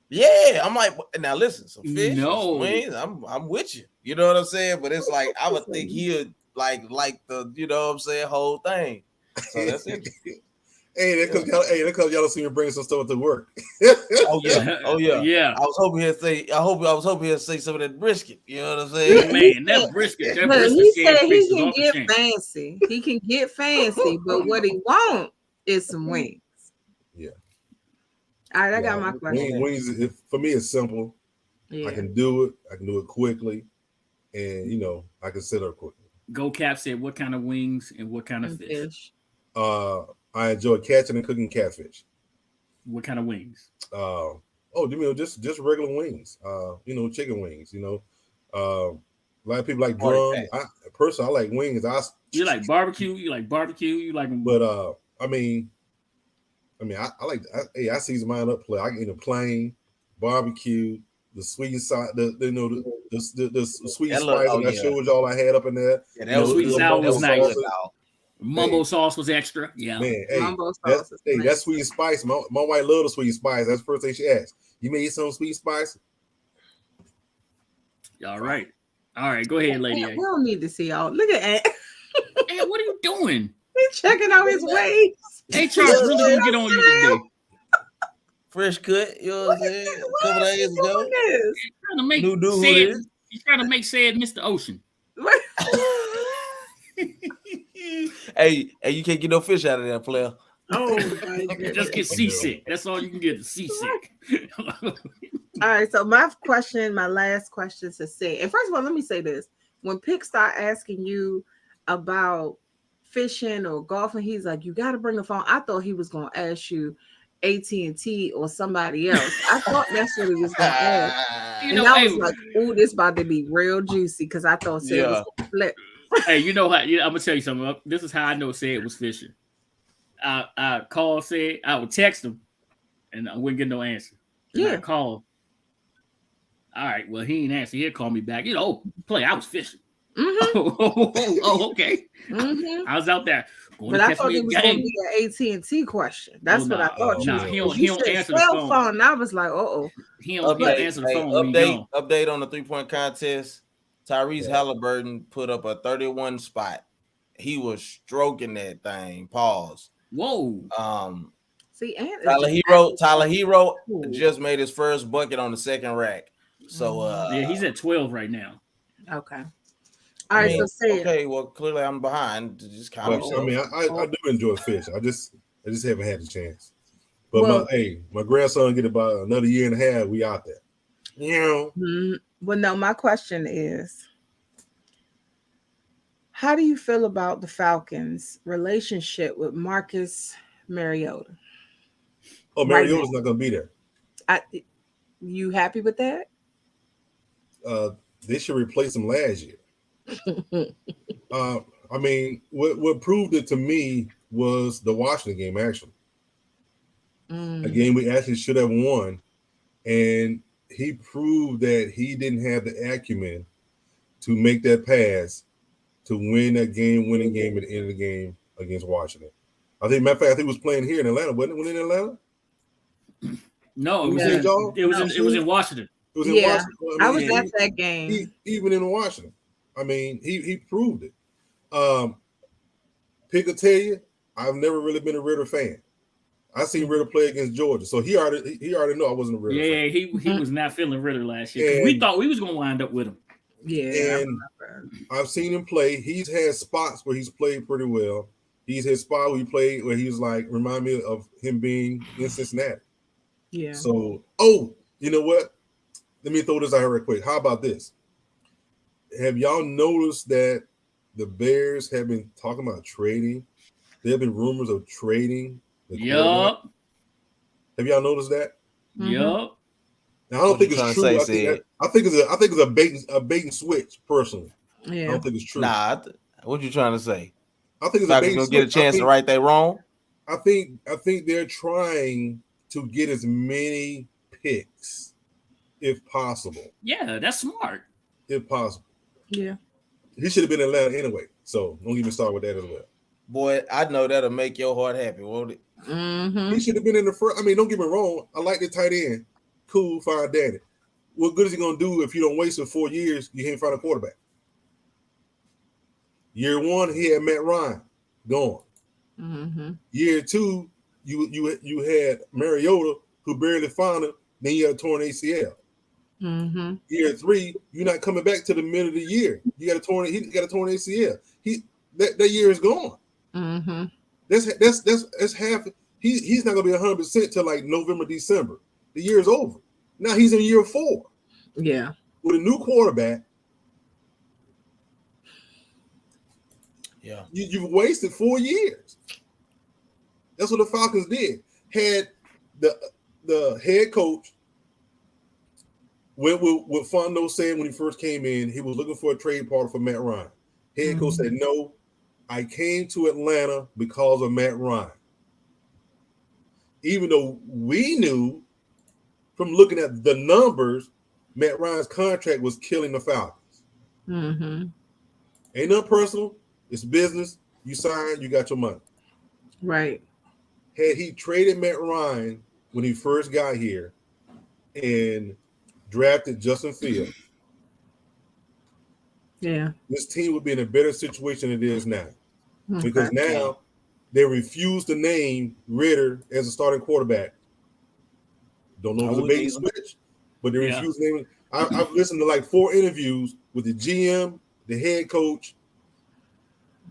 yeah, I'm like, now listen, some fish, some wings, I'm with you. You know what I'm saying? But it's like I would think he'd like the what I'm saying, whole thing. So that's interesting. Hey, that's because y'all see me bringing some stuff to work. Oh yeah. Yeah. I was hoping he'd say some of that brisket. You know what I'm saying? Man, that brisket. He said he can get fancy. He can get fancy, but what he want is some wings. Yeah. All right, I got my question. Wings, for me, it's simple. Yeah. I can do it. I can do it quickly, and I can set up quickly. Go Cap said, "What kind of wings and what kind of fish?" I enjoy catching and cooking catfish. What kind of wings? Just regular wings. Chicken wings. A lot of people like drum. Personally, I like wings. You like barbecue? You like them? But I mean, I mean, I season mine up play. I can eat a plain, barbecue, the sweet and sour, the sweet and spice that I showed y'all I had up in there. Yeah, that was sweet and sour was nice. Dog. Mumbo sauce was extra. Yeah. Man, Mumbo sauce is nice. That's sweet and spice. My wife loved the sweet and spice. That's the first thing she asked. You may eat some sweet and spice? All right. All right. Go ahead, lady. We don't need to see y'all. Look at Ant. Hey, what are you doing? He's checking out his ways. Hey, Charles, really gonna get on you today. Fresh cut, you know what I'm saying? A couple of days ago. He's trying to make New dude said, he's trying to make said Mr. Ocean. Hey, you can't get no fish out of that, player. Oh, just get seasick. That's all you can get is seasick. All right. So my last question to say, and first of all, let me say this: when Pick start asking you about fishing or golfing, he's like, "You got to bring the phone." I thought he was gonna ask you AT&T or somebody else. I thought that's what he was gonna ask. And I was like, "Ooh, this about to be real juicy," because I thought Sid was gonna flip. Hey, you know how? I'm gonna tell you something. This is how I know Sid was fishing. I call Sid. I would text him, and I wouldn't get no answer. And I call. All right. Well, he ain't answer. He'll call me back. Play. I was fishing. Mm-hmm. Okay. Mm-hmm. I was out there. But I thought it was going to be an AT&T question. That's what I thought. He don't answer the phone. And I was like, he don't answer the phone. Update on the 3-point contest. Tyrese Halliburton put up a 31 spot. He was stroking that thing. Pause. Whoa. See, Tyler Hero just made his first bucket on the second rack. So he's at 12 right now. Okay. All right, so say okay. Well, clearly I'm behind. Just I do enjoy fish. I just haven't had the chance. But my grandson get about another year and a half. We out there. Well, no, my question is, how do you feel about the Falcons' relationship with Marcus Mariota? Oh, Mariota's not going to be there. You happy with that? They should replace him last year. I mean, what proved it to me was the Washington game, actually. A game we actually should have won. And he proved that he didn't have the acumen to make that pass to win that winning game at the end of the game against Washington. Matter of fact, I think he was playing here in Atlanta, wasn't it? When in Atlanta? No, it was in Washington. It was in Washington. I was at that game. Even in Washington. I mean, he proved it. Pick will tell you, I've never really been a Ritter fan. I seen Ritter play against Georgia, so he already know I wasn't a Ritter fan. Yeah, he was not feeling Ritter last year. We thought we was gonna wind up with him. Yeah, and I've seen him play. He's had spots where he's played pretty well. He's had spot where he played where he was like, remind me of him being in Cincinnati. Yeah. So, you know what? Let me throw this out here real quick. How about this? Have y'all noticed that the Bears have been talking about trading? There have been rumors of trading. Yup. Have y'all noticed that? Yup. Now, I don't think it's true. I think it's a bait and switch. Personally, yeah. I don't think it's true. Nah, what you trying to say? I think it's a bait and switch. Get a chance to right that wrong. I think they're trying to get as many picks if possible. Yeah, that's smart. If possible. Yeah. He should have been in Atlanta anyway. So don't even start with that as well. Boy, I know that'll make your heart happy, won't it? Mm-hmm. He should have been in the first. I mean, don't get me wrong. I like the tight end. Cool, fine, Danny. What good is he gonna do if you don't waste it 4 years? You can't find a quarterback. Year one, he had Matt Ryan gone. Mm-hmm. Year two, you had Mariota who barely found it. Then you had a torn ACL. Mm-hmm. Year three, you're not coming back to the middle of the year. He got a torn ACL. That year is gone. Mm-hmm. That's half. He's not gonna be 100% till like November, December. The year is over. Now he's in year 4. Yeah. With a new quarterback. Yeah. You've wasted 4 years. That's what the Falcons did. Had the head coach went with what Fondo said when he first came in, he was looking for a trade partner for Matt Ryan. Head coach said, no, I came to Atlanta because of Matt Ryan. even though we knew from looking at the numbers, Matt Ryan's contract was killing the Falcons. Mm-hmm. Ain't nothing personal. It's business. You sign, you got your money. Right. Had he traded Matt Ryan when he first got here and drafted Justin Fields, Yeah. this team would be in a better situation than it is now. Because Okay. now they refuse to name Ritter as a starting quarterback. Don't know if it's a bait switch, but they refuse to name him. I've listened to like 4 interviews with the GM, the head coach.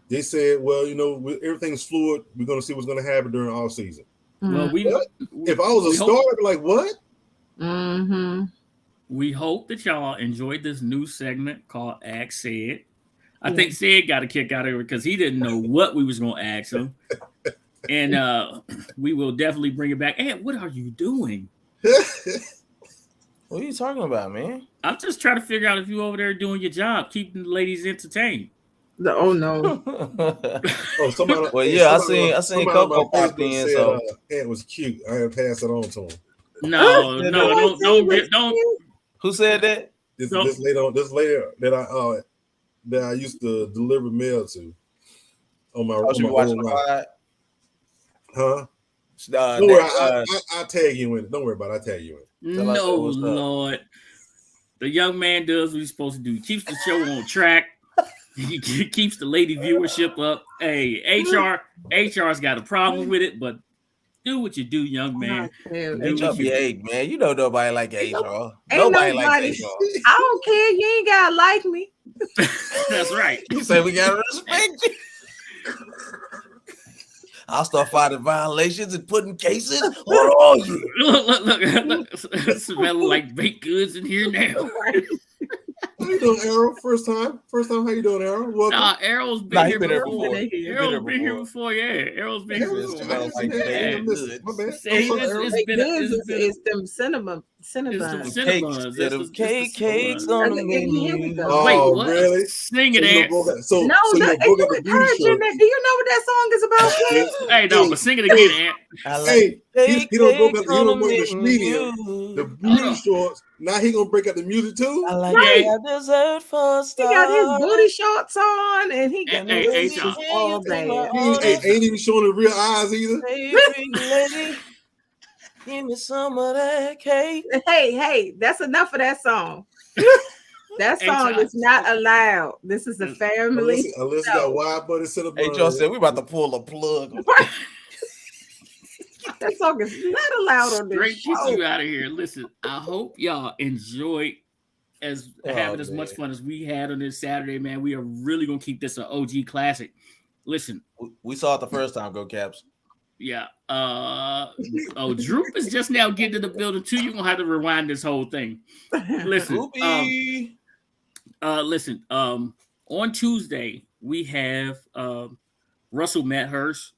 They said, well, you know, everything's fluid. We're going to see what's going to happen during all season. Well, if I was a star, I'd be like, what? Mm-hmm. We hope that y'all enjoyed this new segment called Ask Sid. I think Sid got a kick out of it because he didn't know what we was going to ask him. And we will definitely bring it back. Hey, what are you doing? What are you talking about, man? I'm just trying to figure out if you over there doing your job, keeping the ladies entertained. Oh no. Oh, somebody. Well, yeah, I seen Coco popped in, so it was cute. I had to pass it on to him. No, don't. Who said that? This lady that I used to deliver mail to on my. Oh, she watching the pod? Huh? Don't worry, I'll tag you in it. Don't worry about it. I'll tag you in it. No, Lord. The young man does what he's supposed to do. He keeps the show on track. He keeps the lady viewership up. Hey, HR's got a problem with it, but do what you do, young man. man. You know nobody like HR. Nobody likes HR. I don't care. You ain't gotta like me. That's right. You say we gotta respect you. I'll start finding violations and putting cases on all you. Look. Smelling like baked goods in here now. How you doing, Errol? First time? How you doing, Errol? Welcome. Nah, Errol's been here before. Errol's been here before, yeah. Errol's been here before. It's them cinnamon. Them cakes on the menu. Oh, what? Really? Sing it, Ed. So you encouraging that. Do you know what that song is about? Hey, no, but sing it again, Ed. He don't go back. He don't go the medium, the booty shorts. Now he gonna break out the music too. I like dessert for He got his booty shorts on, and he got all day. Ain't even showing the real eyes either. Lady, give me some of that cake. Hey, that's enough of that song. That song is not allowed. This is a family. Unless you got wide butty cinnamon. Hey, Joe said we about to pull a plug. That song is not allowed on this Straight show. you out of here. Listen, I hope y'all enjoyed having as much fun as we had on this Saturday, man. We are really gonna keep this an OG classic. Listen, we saw it the first time. Go Caps. Yeah. Droop is just now getting to the building too. You're gonna have to rewind this whole thing. Listen, on Tuesday we have Russell Medhurst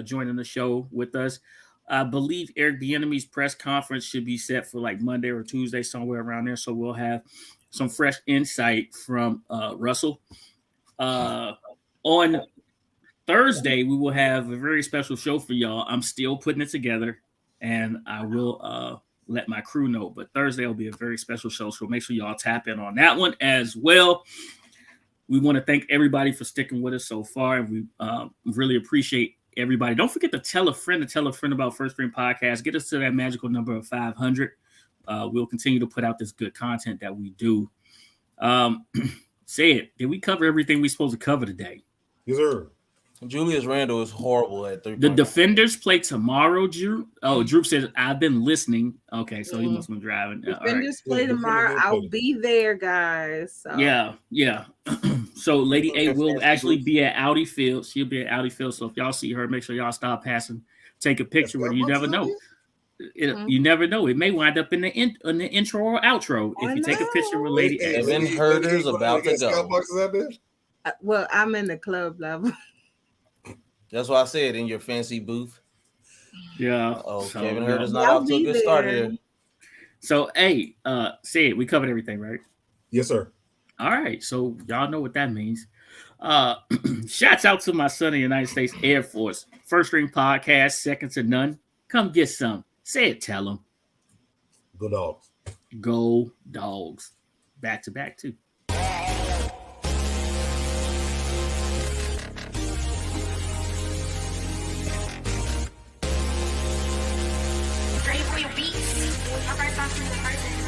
joining the show with us. I believe Eric Bieniemy's press conference should be set for like Monday or Tuesday, somewhere around there. So we'll have some fresh insight from Russell. On Thursday, we will have a very special show for y'all. I'm still putting it together, and I will let my crew know. But Thursday will be a very special show, so make sure y'all tap in on that one as well. We want to thank everybody for sticking with us so far, and we really appreciate everybody. Don't forget to tell a friend about First String Podcast. Get us to that magical number of 500. We'll continue to put out this good content that we do. Say it. Did we cover everything we're supposed to cover today? Yes, sir. Julius Randle is horrible at 3. The Defenders play tomorrow, Drew. Oh, Drew says, I've been listening. Okay, so he must have been driving. Defenders play tomorrow. I'll be there, guys. So. Yeah. So Lady A will actually be at Audi Field. She'll be at Audi Field. So if y'all see her, make sure y'all stop passing. Take a picture with her. You never know. You never know. It may wind up in the intro or outro if you take a picture with Lady A. Evan Herder's about to go. Well, I'm in the club level. That's why I said in your fancy booth. Yeah. So, Kevin Herder's not off to a good start here. So, hey, say it. We covered everything, right? Yes, sir. All right. So y'all know what that means. Shouts out to my son in the United States Air Force. First String Podcast, second to none. Come get some. Say it, tell them. Good dogs. Go dogs. Back to back, too. Ready for your beats? All right, talk to the person.